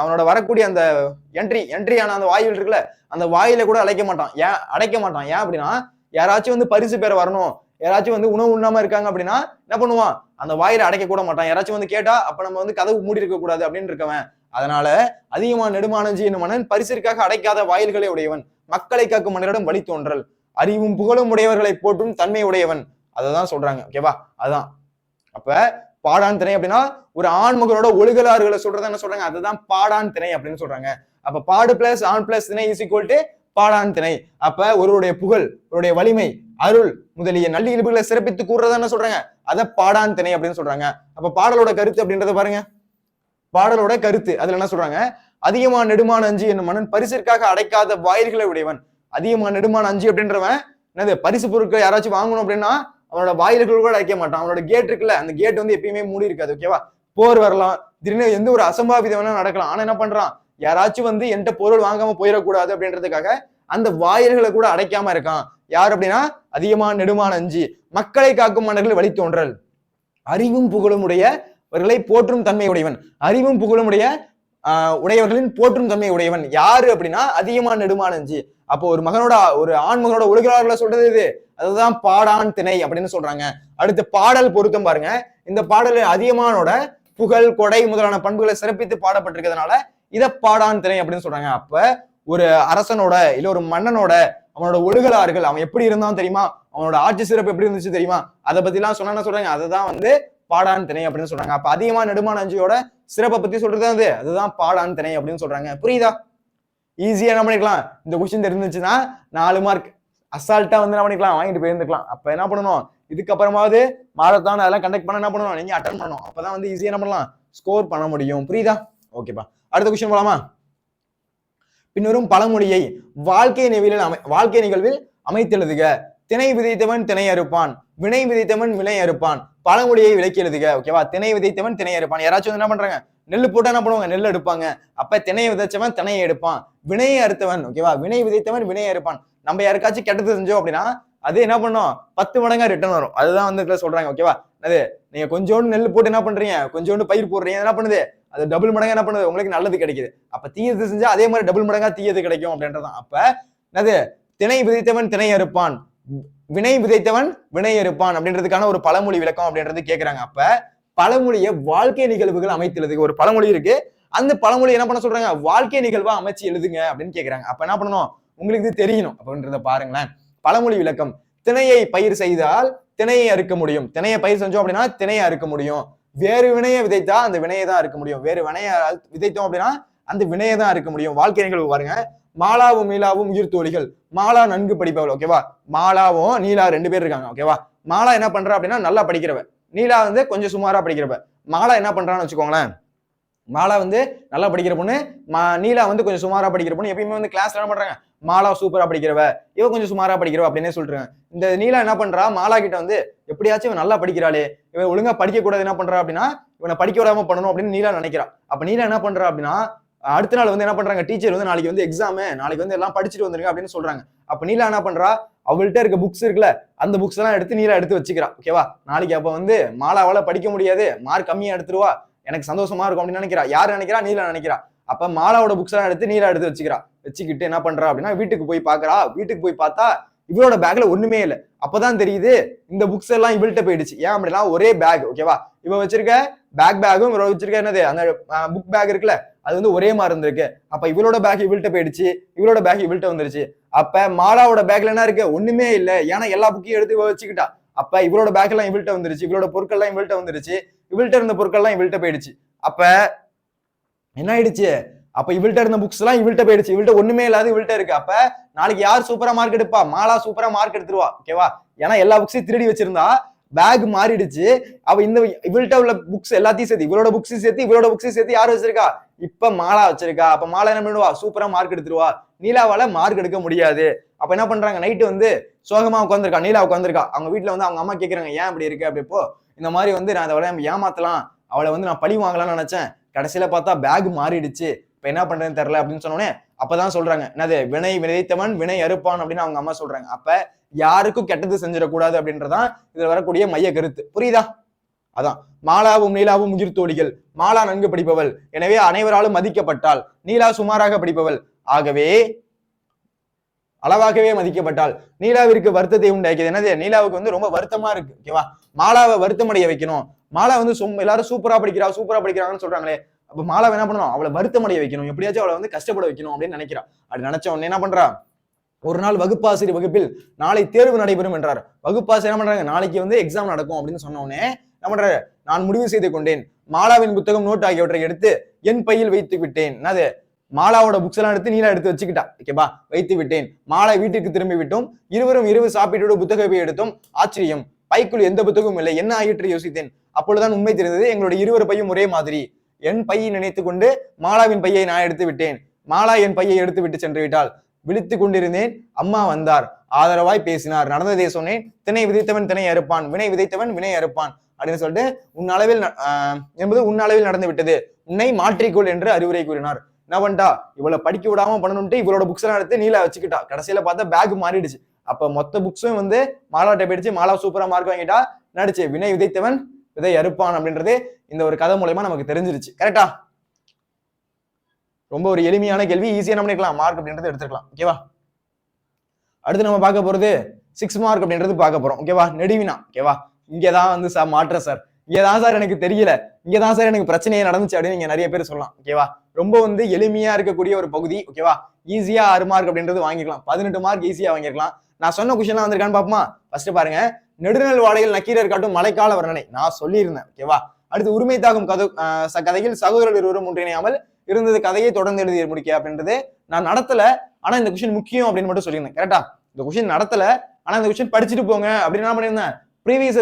அவனோட வரக்கூடிய அந்த என்ட்ரியான அந்த வாயில் இருக்குல்ல, அந்த வாயில கூட அடைக்க மாட்டான். ஏன் அப்படின்னா, யாராச்சும் வந்து பரிசு பெற வரணும், யாராச்சும் வந்து உணவு உண்ணாம இருக்காங்க அப்படின்னா என்ன பண்ணுவான், அந்த வாயில அடைக்க கூட மாட்டான். யாராச்சும் வந்து கேட்டா அப்ப நம்ம வந்து கதவு மூடி இருக்க கூடாது அப்படின்னு இருக்கவன். அதனால அதிகமா நெடுமானஞ்சி என்ன மன்னன் பரிசிற்காக அடைக்காத வாயில்களை உடையவன், மக்களை காக்கும் மன்னரிடம் வழி தோன்றல், அறிவும் புகழும் உடையவர்களை போற்றும் தன்மை உடையவன், அததான் சொல்றாங்க. ஓகேவா? அதுதான் அப்ப பாடான் திணை அப்படின்னா ஒரு ஆண்மகளோட ஒழுகலாறுகளை சொல்றத என்ன சொல்றாங்க, அதுதான் பாடான் திணை அப்படின்னு சொல்றாங்க. அப்ப பாடு பிளஸ் ஆண் பிளஸ் திணை இஸ் ஈக்குவல் டு பாடான் திணை. அப்ப ஒருவருடைய புகழ், ஒருடைய வலிமை, அருள் முதலிய நல்லியல்புகளை சிறப்பித்து கூறுறதா என்ன சொல்றாங்க, அத பாடான் திணை அப்படின்னு சொல்றாங்க. அப்ப பாடலோட கருத்து அப்படின்றத பாருங்க. பாடலோட கருத்து அதுல என்ன சொல்றாங்க, அதிகமான நெடுமான அஞ்சு என்னும் மன்னன் பரிசிற்காக அடைக்காத வாயில்களை உடையவன். அதிகமான நெடுமான அஞ்சு அப்படின்றவன் என்னது, பரிசு பொருட்கள் யாராச்சும் வாங்கணும் அப்படின்னா அவனோட வாயில்கள் கூட அடைக்க மாட்டான். அவனோட கேட் இருக்குல்ல, அந்த கேட் வந்து எப்பயுமே மூடி இருக்காது. ஓகேவா? போர் வரலாம், திடீர்னு எந்த ஒரு அசம்பாவிதம் வேணா நடக்கலாம். ஆனா என்ன பண்றான், யாராச்சும் வந்து என்கிட்ட பொருள் வாங்காம போயிடக்கூடாது அப்படின்றதுக்காக அந்த வாயில்களை கூட அடைக்காம இருக்கான். யார் அப்படின்னா அதிகமான நெடுமான அஞ்சு, மக்களை காக்கும் மன்னர்கள் வழி தோன்றல், அறிவும் புகழும் உடையவர்களை போற்றும் தன்மை உடையவன். அறிவும் புகழும் உடையவர்களின் போற்றும் தன்மை உடையவன் யாரு அப்படின்னா அதிகமான நெடுமான அஞ்சு. அப்போ ஒரு ஆண் மகனோட ஒழுகிறார்ல சொல்றது இது, அதுதான் பாடான் திணை அப்படின்னு சொல்றாங்க. அடுத்து பாடல் பொருத்தம் பாருங்க. இந்த பாடல் அதிகமானோட புகழ், கொடை முதலான பண்புகளை சிறப்பித்து பாடப்பட்டிருக்கிறதுனால இத பாடான் திணை அப்படின்னு சொல்றாங்க. அப்ப ஒரு அரசனோட இல்ல ஒரு மன்னனோட அவனோட ஒழுகலாறுகள், அவன் எப்படி இருந்தான் தெரியுமா, அவனோட ஆட்சி சிறப்பு எப்படி இருந்துச்சு தெரியுமா, அதை பத்தி எல்லாம் சொன்னா சொல்றாங்க, அதுதான் வந்து பாடான் திணை அப்படின்னு சொல்றாங்க. அப்ப அதிகமான நெடுமான அஞ்சியோட சிறப்பை பத்தி சொல்றது அதுதான் பாடான் திணை அப்படின்னு சொல்றாங்க. புரியுதா? ஈஸியா என்ன பண்ணிக்கலாம், இந்த கொஸ்டின் தெரிஞ்சிச்சுன்னா 4 மார்க் அசால்ட்டா வந்து என்ன பண்ணிக்கலாம், வாங்கிட்டு போயிருந்துக்கலாம். அப்ப என்ன பண்ணணும், இதுக்கப்புறமாவது மாரத்தான் அதெல்லாம் கண்டக்ட் பண்ண என்ன பண்ணணும், நீங்க அட்டன் பண்ணணும். அப்பதான் வந்து ஈஸியா என்ன பண்ணலாம், ஸ்கோர் பண்ண முடியும். புரியுதா? ஓகேப்பா, அடுத்த கொஸ்டின் போலாமா. பின்னரும் பழமொழியை வாழ்க்கை நிகழ்வில் அமைத்தெழுதுக. திணை விதைத்தவன் திணை அறுப்பான், வினை விதைத்தவன் வினை அறுப்பான், பழமொழியை விளக்கி எழுதுக. ஓகேவா? திணை விதைத்தவன் திணை அறுப்பான். யாராச்சும் வந்து என்ன பண்றாங்க, நெல்லு போட்டா என்ன பண்ணுவாங்க, நெல் எடுப்பாங்க. அப்ப திணையை விதைச்சவன் திணையை எடுப்பான். வினையை அறுத்தவன், ஓகேவா, வினை விதைத்தவன் வினையை அறுப்பான். நம்ம யாருக்காச்சும் கெட்டது செஞ்சோம் அப்படின்னா அது என்ன பண்ணும் 10 மடங்கா ரிட்டர்ன் வரும். அதுதான் வந்து சொல்றாங்க. ஓகேவா? அது நீங்க கொஞ்சோண்டு நெல் போட்டு என்ன பண்றீங்க, கொஞ்சோண்டு பயிர் போடுறீங்க, என்ன பண்ணுது, அது டபுள் மடங்கா என்ன பண்ணுது, உங்களுக்கு நல்லது கிடைக்குது. அப்ப தீயது செஞ்சா அதே மாதிரி டபுள் மடங்கா தீயது கிடைக்கும் அப்படின்றதான். அப்ப என்னது, திணை விதைத்தவன் திணை அறுப்பான், வினை விதைத்தவன் வினை அறுப்பான் அப்படின்றதுக்கான ஒரு பழமொழி விளக்கம் அப்படின்றது கேட்கிறாங்க. அப்ப பழமொழியை வாழ்க்கை நிகழ்வுகள் அமைத்துள்ளதுக்கு ஒரு பழமொழி இருக்கு. அந்த பழமொழி என்ன பண்ண சொல்றாங்க, வாழ்க்கை நிகழ்வா அமைச்சு எழுதுங்க அப்படின்னு கேட்கிறாங்க. அப்ப என்ன பண்ணணும், உங்களுக்கு இது தெரியணும் அப்படின்றத பாருங்களேன். பழமொழி விளக்கம்: திணையை பயிர் செய்தால் திணையை அறுக்க முடியும். திணையை பயிர் செஞ்சோம் அப்படின்னா திணையை அறுக்க முடியும். வேறு வினையை விதைத்தா அந்த வினையை தான் அறுக்க முடியும். வேறு வினையை விதைத்தோம் அப்படின்னா அந்த வினையை தான் அறுக்க முடியும். வாழ்க்கை நிகழ்வு பாருங்க. மாலாவும் நீலாவும் உயிர் தோழிகள். மாலா நன்கு படிப்பவள். ஓகேவா? மாலாவும் நீலா 2 பேர் இருக்காங்க. ஓகேவா? மாலா என்ன பண்றா அப்படின்னா நல்லா படிக்கிறவ, நீலா வந்து கொஞ்சம் சுமாரா படிக்கிறவ. மாலா என்ன பண்றான்னு வச்சுக்கோங்களேன், மாலா வந்து நல்லா படிக்கிற பொண்ணு, நீலா வந்து கொஞ்சம் சுமாரா படிக்கிற பொண்ணு. எப்பயுமே வந்து கிளாஸ்ல என்ன பண்றாங்க, மாலா சூப்பரா படிக்கிறவ, இவ கொஞ்சம் சுமாரா படிக்கிறவ அப்படின்னே சொல்றாங்க. இந்த நீலா என்ன பண்றா, மாலா கிட்ட வந்து எப்படியாச்சும் இவன் நல்லா படிக்கிறாளே, இவன் ஒழுங்கா படிக்க கூடாது, என்ன பண்றா அப்படின்னா இவனை படிக்க விடாம பண்ணணும் அப்படின்னு நீலா நினைக்கிறா. அப்ப நீலா என்ன பண்றா அப்படின்னா அடுத்த நாள் வந்து என்ன பண்றாங்க, டீச்சர் வந்து நாளைக்கு வந்து எக்ஸாம், நாளைக்கு வந்து எல்லாம் படிச்சுட்டு வந்துருங்க அப்படின்னு சொல்றாங்க. அப்ப நீலா என்ன பண்றா, அவள்கிட்ட இருக்க புக்ஸ் இருக்குல்ல, அந்த புக்ஸ் எல்லாம் எடுத்து நீலா எடுத்து வச்சுக்கிறா. ஓகேவா? நாளைக்கு அப்ப வந்து மாலாவால படிக்க முடியாது, மார்க் கம்மியா எடுத்துருவா, எனக்கு சந்தோஷமா இருக்கும் அப்படின்னு நினைக்கிறா. யாரு நினைக்கிறா, நீலா நினைக்கிறா. அப்ப மாலாவோட புக்ஸ் எல்லாம் எடுத்து நீலா எடுத்து வச்சுக்கிறா. வச்சுக்கிட்டு என்ன பண்றா அப்படின்னா வீட்டுக்கு போய் பாக்குறா. வீட்டுக்கு போய் பார்த்தா இவளோட பேக்ல ஒண்ணுமே இல்லை. அப்பதான் தெரியுது இந்த புக்ஸ் எல்லாம் இவள்கிட்ட போயிடுச்சு. ஏன் அப்படின்னா ஒரே பேக். ஓகேவா? இவ வச்சிருக்க பேக்கும் இவ வச்சிருக்க என்னது அந்த புக் பேக் இருக்குல்ல, அது வந்து ஒரே மாதிரி இருந்திருக்கு. அப்ப இவளோட பேக் இவள்கிட்ட போயிடுச்சு, இவளோட பேக் இவள்கிட்ட வந்துருச்சு. அப்ப மாலாவோட பேக்ல என்ன இருக்கு, ஒண்ணுமே இல்லை. ஏன்னா எல்லா புக்கையும் எடுத்து வச்சுக்கிட்டா. அப்ப இவளோட பேக் எல்லாம் இவள்கிட்ட வந்துருச்சு, இவளோட பொருட்கள் எல்லாம் இவள்கிட்ட வந்துருச்சு, இவள்கிட்ட இருந்த பொருட்கள் எல்லாம் இவள்கிட்ட போயிடுச்சு. அப்ப என்ன ஆயிடுச்சு, அப்ப இவள்கிட்ட இருந்த புக்ஸ் எல்லாம் இவள்கிட்ட போயிடுச்சு, இவள்கிட்ட ஒண்ணுமே இல்லாத இவள்கிட்ட இருக்கு. அப்ப நாளைக்கு யார் சூப்பரா மார்க் எடுப்பா, மாலா சூப்பரா மார்க் எடுத்துருவா. ஓகேவா? ஏன்னா எல்லா புக்ஸையும் திருடி வச்சிருந்தா, பேக் மாறிடுச்சு. அவ இந்த இவள்கிட்ட உள்ள புக்ஸ் எல்லாத்தையும் சேர்த்து, இவளோட புக்ஸையும் சேர்த்து இவளோட புக்ஸையும் சேர்த்து யார் வச்சிருக்கா, இப்ப மாலா வச்சிருக்கா. அப்ப மாலா என்ன பண்ணுவா, சூப்பரா மார்க் எடுத்துருவா. நீலாவால மார்க் எடுக்க முடியாது. அப்ப என்ன பண்றாங்க, நைட்டு வந்து சோகமா உட்காந்துருக்கா, நீலா உட்காந்துருக்கா. அவங்க வீட்டுல வந்து அவங்க அம்மா கேக்குறாங்க, ஏன் இப்படி இருக்கு அப்படி. இப்போ இந்த மாதிரி வந்து நான் அதை ஏமாத்தலாம், அவளை வந்து நான் பழி வாங்கலாம்னு நினைச்சேன், கடைசியில பார்த்தா பேக் மாறிடுச்சு, இப்ப என்ன பண்றதுன்னு தெரியல அப்படின்னு சொன்னோன்னே அப்பதான் சொல்றாங்க, என்னது, வினை விதைத்தவன் வினை அறுப்பான் அப்படின்னு அவங்க அம்மா சொல்றாங்க. அப்ப யாருக்கும் கெட்டது செஞ்சிடக்கூடாது அப்படின்றதான் இதுல வரக்கூடிய மைய கருத்து. புரியுதா? அதான் மாலாவும் நீலாவும் உயிர் தோழிகள். மாலா நன்கு படிப்பவள், எனவே அனைவராலும் மதிக்கப்பட்டாள். நீலா சுமாராக படிப்பவள், ஆகவே அளவாகவே மதிக்கப்பட்டாள். நீலாவிற்கு வருத்தத்தை உண்டாக்கியது. என்னது, நீலாவுக்கு வந்து ரொம்ப வருத்தமா இருக்கு. ஓகேவா? மாலாவை வருத்தமடைய வைக்கணும். மாலா வந்து எல்லாரும் சூப்பரா படிக்கிறாங்கன்னு சொல்றாங்களே, அப்ப மாலாவை என்ன பண்ணணும், அவளை வருத்தமடைய வைக்கணும், எப்படியாச்சும் அவளை வந்து கஷ்டப்பட வைக்கணும் அப்படின்னு நினைக்கிறா. அப்படி நினைச்ச உடனே என்ன பண்றா, ஒரு நாள் வகுப்பாசிரியர் வகுப்பில் நாளை தேர்வு நடைபெறும் என்றார். வகுப்பாசிரியர் என்ன பண்றாங்க, நாளைக்கு வந்து எக்ஸாம் நடக்கும் அப்படின்னு சொன்ன உடனே என்ன பண்றாரு, நான் முடிவு செய்து கொண்டேன், மாலாவின் புத்தகம் நோட் ஆகியவற்றை எடுத்து என் பையில் வைத்து விட்டேன். என்னது, மாலாவோட புக்ஸ் எல்லாம் எடுத்து நீலா எடுத்து வச்சுக்கிட்டா. ஓகேவா? வைத்து விட்டேன். மாலை வீட்டுக்கு திரும்பி விட்டோம். இருவரும் இரவு சாப்பிட்டு புத்தகத்தை எடுத்தோம். ஆச்சரியம், பைக்குள் எந்த புத்தகமும் இல்லை. என்ன ஆயிற்று யோசித்தேன். அப்பொழுதுதான் உண்மை தெரிந்தது, எங்களுடைய இருவர் பையும் ஒரே மாதிரி. என் பையை நினைத்து கொண்டு மாலாவின் பையை நான் எடுத்து விட்டேன். மாலா என் பையை எடுத்து விட்டு சென்று விட்டாள். விழித்துக் கொண்டிருந்தேன். அம்மா வந்தார், ஆதரவாய் பேசினார். நடந்ததே சொன்னேன். திணை விதைத்தவன் திணை அறுப்பான், வினை விதைத்தவன் வினை அறுப்பான் அப்படின்னு சொல்லிட்டு உன் அளவில் நடந்து விட்டது, உன்னை மாற்றிக்கொள் என்று அறிவுரை கூறினார். என்ன பண்ணிட்டா, இவளை படிக்க விடாம பண்ணணும்ட்டு இவளோட புக்ஸ் எல்லாம் எடுத்து நீலா வச்சுக்கிட்டா. கடைசியில பார்த்தா பேக் மாறிடுச்சு. அப்ப மொத்த புக்ஸும் வந்து மாலாட்ட போயிடுச்சு. மாலா சூப்பரா மார்க் வாங்கிட்டா. நடிச்சு வினை விதைத்தவன் விதை அறுப்பான் அப்படின்றது இந்த ஒரு கதை மூலமா நமக்கு தெரிஞ்சிருச்சு. கரெக்டா? ரொம்ப ஒரு எளிமையான கேள்வி, ஈஸியா நம்ம பண்ணிக்கலாம், மார்க் அப்படின்றது எடுத்துக்கலாம். ஓகேவா? அடுத்து நம்ம பார்க்க போறது 6 மார்க் அப்படின்றது பார்க்க போறோம். ஓகேவா? நெடுவினா. ஓகேவா? இங்கதான் வந்து சார் மாற்ற சார், இங்கதான் சார் எனக்கு தெரியல, இங்கதான் சார் எனக்கு பிரச்சனையே நடந்துச்சு அப்படின்னு நீங்க நிறைய பேர் சொல்லலாம். ஓகேவா? ரொம்ப வந்து எளிமையா இருக்கக்கூடிய ஒரு பகுதி. ஓகேவா? ஈஸியா 6 மார்க் அப்படின்றது வாங்கிக்கலாம். 18 மார்க் ஈஸியா வாங்கிருக்கலாம். நான் சொன்ன கொஸ்டின்லாம் வந்திருக்கான்னு பாப்போமா? ஃபர்ஸ்ட் பாருங்க, நெடுநல் வாழையில் நக்கீரர் காட்டும் மழைக்கால வர்ணனை நான் சொல்லியிருந்தேன். ஓகேவா? அடுத்து உரிமை தாக்கும் கதையில் சகோதரர் இருவரும் ஒன்றிணையாமல் இருந்தது கதையை தொடர்ந்து எழுதி முடிக்க அப்படின்றது நான் நடத்தல, ஆனா இந்த கொஸ்டின் முக்கியம் அப்படின்னு மட்டும் சொல்லியிருந்தேன். கரெக்டா? இந்த கொஸ்டின் நடத்தல, ஆனா இந்த கொஸ்டின் படிச்சுட்டு போங்க அப்படின்னு என்ன பண்ணியிருந்தேன், ப்ரீவியஸ்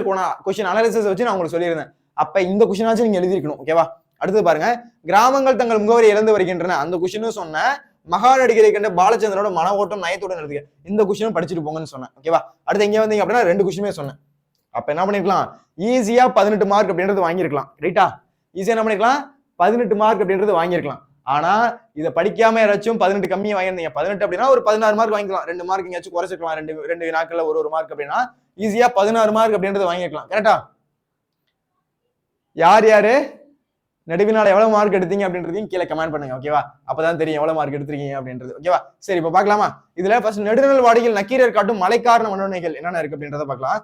கொஸ்டின் அனாலிசிஸ் வச்சு நான் உங்களுக்கு சொல்லியிருந்தேன். அப்ப இந்த கொஸ்டினாச்சும் நீங்க எழுதிருக்கணும். ஓகேவா? அடுத்து பாருங்க, கிராமங்கள் தங்கள் முகவரி இழந்து வருகின்றன. அந்த கொஸ்டினும் சொன்னேன். மகாநடிகரை கண்ட பாலச்சந்திரனோட மன ஓட்டம் நயத்துடன் எழுதுக, இந்த கொஸ்டினும் படிச்சுட்டு போங்கன்னு சொன்னேன். ஓகேவா? அடுத்து எங்க வந்தீங்க அப்படின்னா 2 கொஸ்டினுமே சொன்னேன். அப்ப என்ன பண்ணிருக்கலாம், ஈஸியா 18 மார்க் அப்படின்றது வாங்கியிருக்கலாம். ரைட்டா? ஈஸியா என்ன பண்ணிருக்கலாம், 18 மார்க் அப்படின்றது வாங்கியிருக்கலாம். ஆனா இதை படிக்காம யாராச்சும் 18 கம்மியா வாங்கிருந்தீங்க, 18 அப்படின்னா ஒரு 16 மார்க் வாங்கிக்கலாம், 2 மார்க் எங்கேயாச்சும் குறைச்சிக்கலாம், ரெண்டு நாட்கள்ல ஒரு மார்க் அப்படின்னா ஈஸியா 16 மார்க் அப்படின்றது வாங்கிக்கலாம். கரெக்டா? யார் யாரு நடுவினால எவ்வளவு மார்க் எடுத்தீங்க அப்படின்றதையும் கீழே கமெண்ட் பண்ணுங்க. ஓகேவா? அப்பதான் தெரியும் எவ்வளவு மார்க் எடுத்திருக்கீங்க அப்படின்றது. ஓகேவா? சரி, இப்ப பாக்கலாமா? இதுல ஃபர்ஸ்ட் நெடுநல் வாடிகள் நக்கீரர் காட்டும் மழைக்காரண மனோநிலைகள் என்னென்ன இருக்கு அப்படின்றத பாக்கலாம்.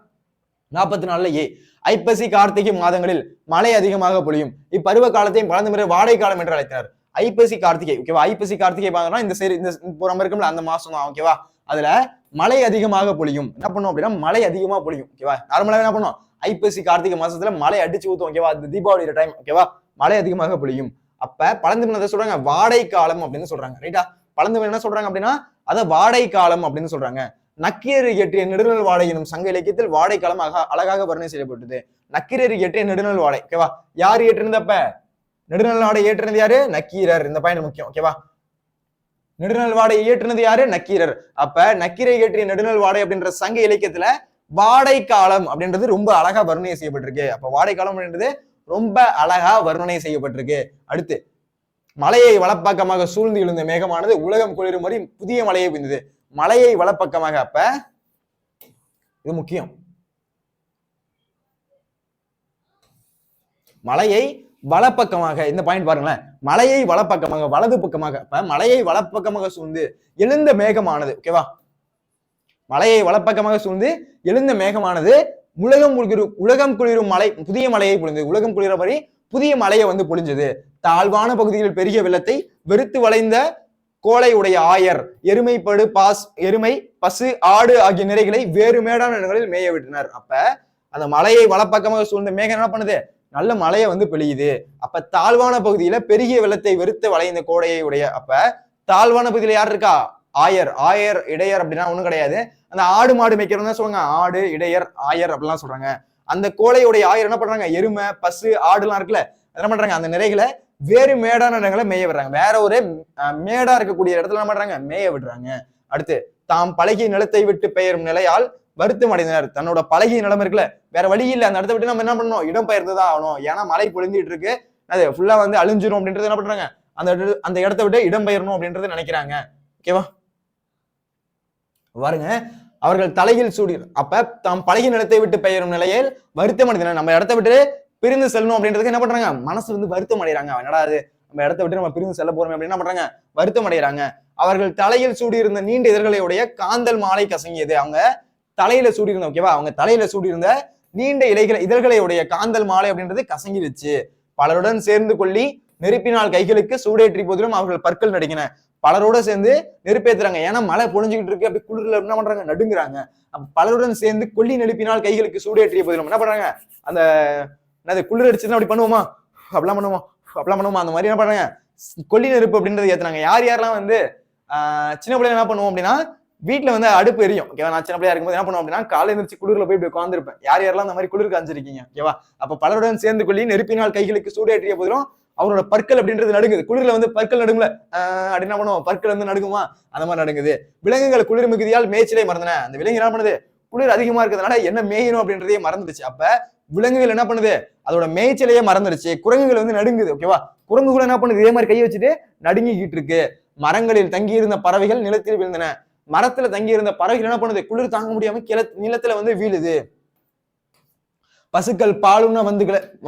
44 ஏ ஐப்பசி கார்த்திகை மாதங்களில் மழை அதிகமாக பொழியும், இப்பருவ காலத்தையும் வளர்ந்து முறை வாடை காலம் என்று அழைத்தனர். ஐப்பசி கார்த்திகை, ஓகேவா? ஐப்பசி கார்த்திகை பார்த்தோம்னா இந்த சரி இந்த நம்ம இருக்கும்ல அந்த மாசம் தான். ஓகேவா? அதுல மழை அதிகமாக பொழியும். என்ன பண்ணும் அப்படின்னா மழை அதிகமா பொழியும். ஓகேவா? நார்மலாக என்ன பண்ணும், ஐப்பசி கார்த்திகை மாசத்துல மழை அடிச்சு ஊத்தும். ஓகேவா? அது தீபாவளி டைம். ஓகேவா? மழை அதிகமாக பொழியும். அப்ப பழந்தமிழ் என்ன சொல்றாங்க, வாடை காலம் அப்படின்னு சொல்றாங்க. ரைட்டா? பழந்தமிழ் என்ன சொல்றாங்க அப்படின்னா அத வாடை காலம் அப்படின்னு சொல்றாங்க. நக்கீரர் இயற்றிய நெடுநல் வாடை எனும் சங்க இலக்கியத்தில் வாடை காலம் அழகாக வர்ணனை செய்யப்பட்டது. நக்கீரர் இயற்றிய நெடுநல் வாடை. ஓகேவா? யார் இயற்றிருந்தப்ப நெடுநல் வாடை இயற்றினது யாரு? நக்கீரர். இந்த பாயிண்ட் முக்கியம். ஓகேவா? நெடுநல் வாடை இயற்றினது யாரு? நக்கீரர். அப்ப நக்கீரர் இயற்றிய நெடுநல் வாடை அப்படின்ற சங்க இலக்கியத்துல வாடை காலம் அப்படின்றது ரொம்ப அழகா வர்ணனை செய்யப்பட்டிருக்கு. அப்ப வாடை காலம் அப்படின்றது ரொம்ப அழகா வர்ணனை செய்யப்பட்டிருக்கு. அடுத்து மலையை வலப்பக்கமாக சூழ்ந்து எழுந்த மேகமானது உலகம் குளிரும் வரை புதிய மலையை பெய்ந்தது. மலையை வலப்பக்கமாக, அப்ப இது முக்கியம், மலையை வலப்பக்கமாக, இந்த பாயிண்ட் பாருங்களேன், மலையை வலப்பக்கமாக வலது பக்கமாக, அப்ப மலையை வலப்பக்கமாக சூழ்ந்து எழுந்த மேகமானது. ஓகேவா? மலையை வலப்பக்கமாக சூழ்ந்து எழுந்த மேகமானது உலகம் குளிரும் மலை புதிய மலையை பொழிந்தது. உலகம் குளிர வரை புதிய மலையை வந்து பொழிஞ்சது. தாழ்வான பகுதிகளில் பெரிய வெள்ளத்தை வெறுத்து வளைந்த கோளை உடைய ஆயர் எருமை பசு ஆடு ஆகிய நிறைகளை வேறு மேடான இடங்களில் மேய விட்டனர். அப்ப அந்த மலையை வலப்பக்கமாக சூழ்ந்த மேகம் என்ன பண்ணுது, நல்ல மழையை வந்து பெய்யுது. அப்ப தாழ்வான பகுதியில பெரிய வெள்ளத்தை வெறுத்து வளைந்த கோடையை உடைய, அப்ப தாழ்வான பகுதியில யார் இருக்கா? ஆயர் இடையர் அப்படின்னா ஒண்ணும் கிடையாது, அந்த ஆடு மாடு மேய்க்கிறவங்க தான் சொல்றாங்க ஆடு இடையர் ஆயர் அப்படிலாம் சொல்றாங்க. அந்த கோளையுடைய ஆயர் என்ன பண்றாங்க, எருமை பசு ஆடு எல்லாம் இருக்குல்ல, என்ன பண்றாங்க, அந்த நிறைகளை வேறு மேடான இடங்களை மேய விடுறாங்க. வேற ஒரு மேடா இருக்கக்கூடிய இடத்துல என்ன பண்றாங்க, மேய விடுறாங்க. அடுத்து தாம் பழகிய நிலத்தை விட்டு பெயரும் நிலையால் வருத்தம் அடைந்தனர். தன்னோட பழகிய நிலம் இருக்குல்ல, வேற வழி இல்லை, அந்த இடத்த விட்டு நம்ம என்ன பண்ணணும், இடம் பெயர்ந்துதான் ஆகணும். ஏன்னா மழை பொழிஞ்சிட்டு இருக்கு, அது ஃபுல்லா வந்து அழிஞ்சிரும் அப்படின்றது என்ன பண்றாங்க, அந்த இடத்த விட்டு இடம் பெயரணும் அப்படின்றது நினைக்கிறாங்க. ஓகேவா? பாருங்க, அவர்கள் தலையில் சூடி, அப்ப தாம் பழகிய நிலத்தை விட்டு பெயரும் நிலையில் வருத்தம் அடைந்தனர். நம்ம இடத்த விட்டு பிரிந்து செல்லணும் அப்படின்றதுக்கு என்ன பண்றாங்க, மனசு வந்து வருத்தம் அடைகிறாங்க. என்னடா அது, நம்ம இடத்த விட்டு நம்ம பிரிந்து செல்ல போறோம் அப்படின்னு என்ன பண்றாங்க, வருத்தம் அடைகிறாங்க. அவர்கள் தலையில் சூடியிருந்த நீண்ட இதழ்களையுடைய காந்தல் மாலை கசங்கியது. அவங்க தலையில சூடியிருந்த, ஓகேவா, அவங்க தலையில சூடியிருந்த நீண்ட இதழ்களையுடைய காந்தல் மாலை அப்படின்றது கசங்கிடுச்சு. பலருடன் சேர்ந்து கொள்ளி நெருப்பினால் கைகளுக்கு சூடேற்றி போதிலும் அவர்கள் பற்கள் நடுங்கின. பலரோட சேர்ந்து நெருப்பேத்துறாங்க, ஏன்னா மழை பொழிஞ்சுக்கிட்டு இருக்கு, அப்படி குளிர்ல என்ன பண்றாங்க, நடுங்குறாங்க. பலருடன் சேர்ந்து கொல்லி நெருப்பினால் கைகளுக்கு சூடேற்றிய போதிலும் என்ன பண்றாங்க, அந்த குளிர் அடிச்சுன்னா அப்படி பண்ணுவோமா, அப்படிலாம் பண்ணுவோமா, அந்த மாதிரி என்ன பண்றாங்க, கொல்லி நெருப்பு அப்படின்றது ஏத்துனாங்க. யாரெல்லாம் வந்து சின்ன பிள்ளைங்க என்ன பண்ணுவோம் அப்படின்னா, வீட்டுல வந்து அடுப்பு எரியும். ஓகேவா? நான் சின்ன பிள்ளையா இருக்கும்போது என்ன பண்ணுவோம் அப்படின்னா, காலை எழுந்திரிச்சு குளிர்ல போய் இப்படி உட்காந்துருப்பேன். யாரெல்லாம் அந்த மாதிரி குளிர் காஞ்சிருக்கீங்க? ஓகேவா? அப்ப பலருடன் சேர்ந்து கொள்ளி நெருப்பினால் கைகளுக்கு சூடேற்றிய போதிலும் அவரோட பற்கள் அப்படின்றது நடுங்குது. குளிர்ல வந்து பற்கள் நடுங்கல, அப்படி என்ன பண்ணுவோம், பற்கள் வந்து நடுங்குமா, அந்த மாதிரி நடுங்குது. விலங்குகள் குளிர் மிகுதியால் மேய்ச்சலை மறந்தன. அந்த விலங்கு என்ன பண்ணுது, குளிர் அதிகமா இருக்கிறதுனால என்ன மேயணும் அப்படின்றதே மறந்துடுச்சு. அப்ப விலங்குகள் என்ன பண்ணுது, அதோட மேய்ச்சலையே மறந்துடுச்சு. குரங்குகள் வந்து நடுங்குது. ஓகேவா? குரங்குகள் என்ன பண்ணுது, இதே மாதிரி கையை வச்சுட்டு நடுங்கிக்கிட்டு இருக்கு. மரங்களில் தங்கியிருந்த பறவைகள் நிலத்தில் விழுந்தன. மரத்துல தங்கியிருந்த பறவைகள் என்ன பண்ணுது, குளிர் தாங்க முடியாம நிலத்துல வந்து வீழுது. பசுக்கள் பாலுன்னு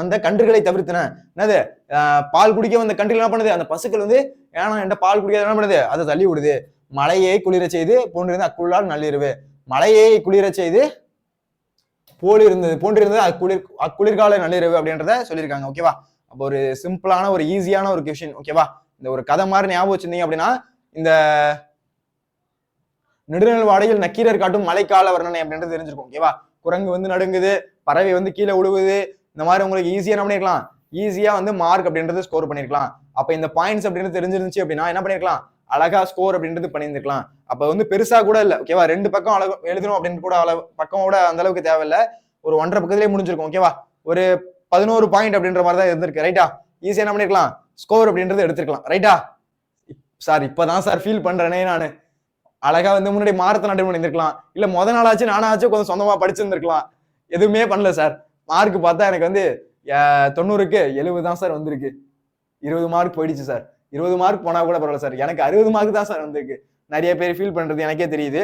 வந்த கன்றுகளை தவிர்த்தன. என்னது, பால் குடிக்க வந்த கன்றுகள் என்ன பண்ணுது, அந்த பசுக்கள் வந்து ஏன்னா என்கிட்ட பால் குடிக்காத என்ன பண்ணுது, அதை தள்ளி விடுது. மழையை குளிர செய்து போன்றிருந்த அக்குள்ளால் நள்ளிரவு. மழையை குளிர செய்து போன்றிருந்தது அக்குளிர்கால நள்ளிரவு அப்படின்றத சொல்லியிருக்காங்க. ஓகேவா? அப்போ ஒரு சிம்பிளான ஒரு ஈஸியான ஒரு கொஸ்டின். ஓகேவா? இந்த ஒரு கதை மாதிரி ஞாபகம் வச்சிருந்தீங்க அப்படின்னா, இந்த நெடுநல் வாடையில் நக்கீரர் காட்டும் மழைக்கால வர்ணனை அப்படின்றது தெரிஞ்சிருக்கும். ஓகேவா? குரங்கு வந்து நடுங்குது, பறவை வந்து கீழே விழுவுது, இந்த மாதிரி உங்களுக்கு ஈஸியா என்ன பண்ணிருக்கலாம், ஈஸியா வந்து மார்க் அப்படின்றது ஸ்கோர் பண்ணிருக்கலாம். அப்ப இந்த பாயிண்ட்ஸ் அப்படின்றது தெரிஞ்சிருந்துச்சு அப்படின்னா என்ன பண்ணிருக்கலாம், அழகா ஸ்கோர் அப்படின்றது பண்ணியிருந்துக்கலாம். அப்ப வந்து பெருசா கூட இல்ல. ஓகேவா? 2 பக்கம் எழுதணும் அப்படின்னு கூட பக்கமோட அந்த அளவுக்கு தேவையில்ல, ஒரு 1.5 பக்கத்திலே முடிஞ்சிருக்கும். ஓகேவா? ஒரு 11 பாயிண்ட் அப்படின்ற மாதிரி தான் இருந்திருக்கு. ரைட்டா? ஈஸியா என்ன பண்ணிருக்கலாம், ஸ்கோர் அப்படின்றது எடுத்துருக்கலாம். ரைட்டா? சார் இப்பதான் சார் ஃபீல் பண்றேனே, நானு அழகா வந்து முன்னாடி மாரத்தான் அட்டெண்ட் பண்ணியிருந்திருக்கலாம், இல்ல முதல் நாளாச்சு நானாச்சும் கொஞ்சம் சொந்தமா படிச்சிருந்திருக்கலாம். எதுவுமே பண்ணல சார். மார்க் பார்த்தா எனக்கு வந்து 90க்கு 70 தான் சார் வந்திருக்கு. 20 மார்க் போயிடுச்சு சார். 20 மார்க் போனா கூட பரவாயில்ல சார், எனக்கு 60 மார்க் தான் சார் வந்திருக்கு. நிறைய பேர் ஃபீல் பண்றது எனக்கே தெரியுது.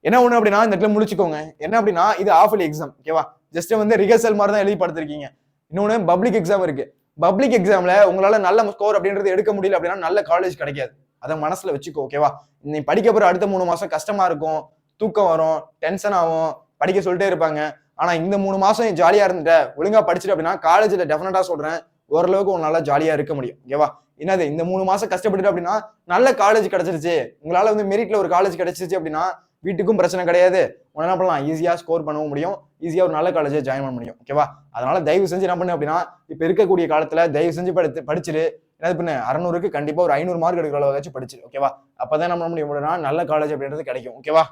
என்ன ஒண்ணு அப்படின்னா இந்த இடத்துல முடிச்சுக்கோங்க. என்ன அப்படின்னா இது ஆஃபலி எக்ஸாம், ஓகேவா? ஜஸ்ட் வந்து ரிஹர்சல் மாதிரி தான் எழுதி படுத்திருக்கீங்க. இன்னொன்னு பப்ளிக் எக்ஸாம் இருக்கு. பப்ளிக் எக்ஸாம்ல உங்களால நல்ல ஸ்கோர் அப்படின்றது எடுக்க முடியல அப்படின்னா நல்ல காலேஜ் கிடைக்காது. அதை மனசுல வச்சுக்கோ, ஓகேவா? நீ படிக்க போற அடுத்த 3 மாசம் கஷ்டமா இருக்கும், தூக்கம் வரும், டென்ஷன் ஆகும், படிக்க சொல்லிட்டே இருப்பாங்க. ஆனா இந்த 3 மாசம் ஜாலியா இருந்துட்ட, ஒழுங்கா படிச்சுட்டு அப்படின்னா காலேஜ்ல டெஃபினட்டா சொல்றேன் ஓரளவுக்கு உங்களால ஜாலியா இருக்க முடியும், ஓகேவா? என்னது இந்த 3 மாசம் கஷ்டப்பட்டுட்டு அப்படின்னா நல்ல காலேஜ் கிடைச்சிருச்சு, உங்களால வந்து மெரிட்ல ஒரு காலேஜ் கிடைச்சிருச்சு அப்படின்னா வீட்டுக்கும் பிரச்சனை கிடையாது. உன என்ன பண்ணலாம், ஈஸியா ஸ்கோர் பண்ணவும் முடியும், ஈஸியா ஒரு நல்ல காலேஜை ஜாயின் பண்ண முடியும், ஓகேவா? அதனால தயவு செஞ்சு என்ன பண்ணு அப்படின்னா இப்ப இருக்கக்கூடிய காலத்துல தயவு செஞ்சு படிச்சுட்டு என்னது பண்ணு 600க்கு கண்டிப்பா ஒரு 500 மார்க் எடுக்கிற அளவுக்கு படிச்சு, ஓகேவா? அப்பதான் நம்ம முடியும் அப்படின்னா நல்ல காலேஜ் அப்படின்றது கிடைக்கும், ஓகேவா?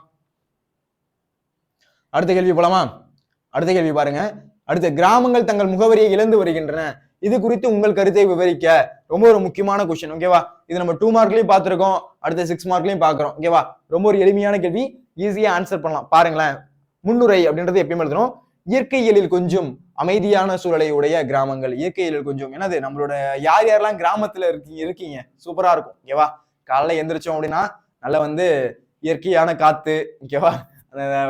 அடுத்த கேள்வி போலாமா? அடுத்த கேள்வி பாருங்க. அடுத்த கிராமங்கள் தங்கள் முகவரியை இழந்து வருகின்றன, இது குறித்து உங்கள் கருத்தை விவரிக்க. ரொம்ப ஒரு முக்கியமான கொஸ்டின், ஓகேவா? இது நம்ம 2 மார்க்லயும் பார்த்திருக்கோம், அடுத்த 6 மார்க்லயும் பாக்குறோம், ஓகேவா? ரொம்ப ஒரு எளிமையான கேள்வி, ஈஸியா ஆன்சர் பண்ணலாம். பாருங்களேன், முன்னுரை அப்படின்றது எப்பயும் எழுதணும். இயற்கையியலில் கொஞ்சம் அமைதியான சூழலை உடைய கிராமங்கள். இயற்கையியலில் கொஞ்சம் என்னது, நம்மளோட யார் யாரெல்லாம் கிராமத்துல இருக்கீங்க சூப்பரா இருக்கும், ஓகேவா? காலைல எந்திரிச்சோம் அப்படின்னா நல்லா வந்து இயற்கையான காத்து, ஓகேவா?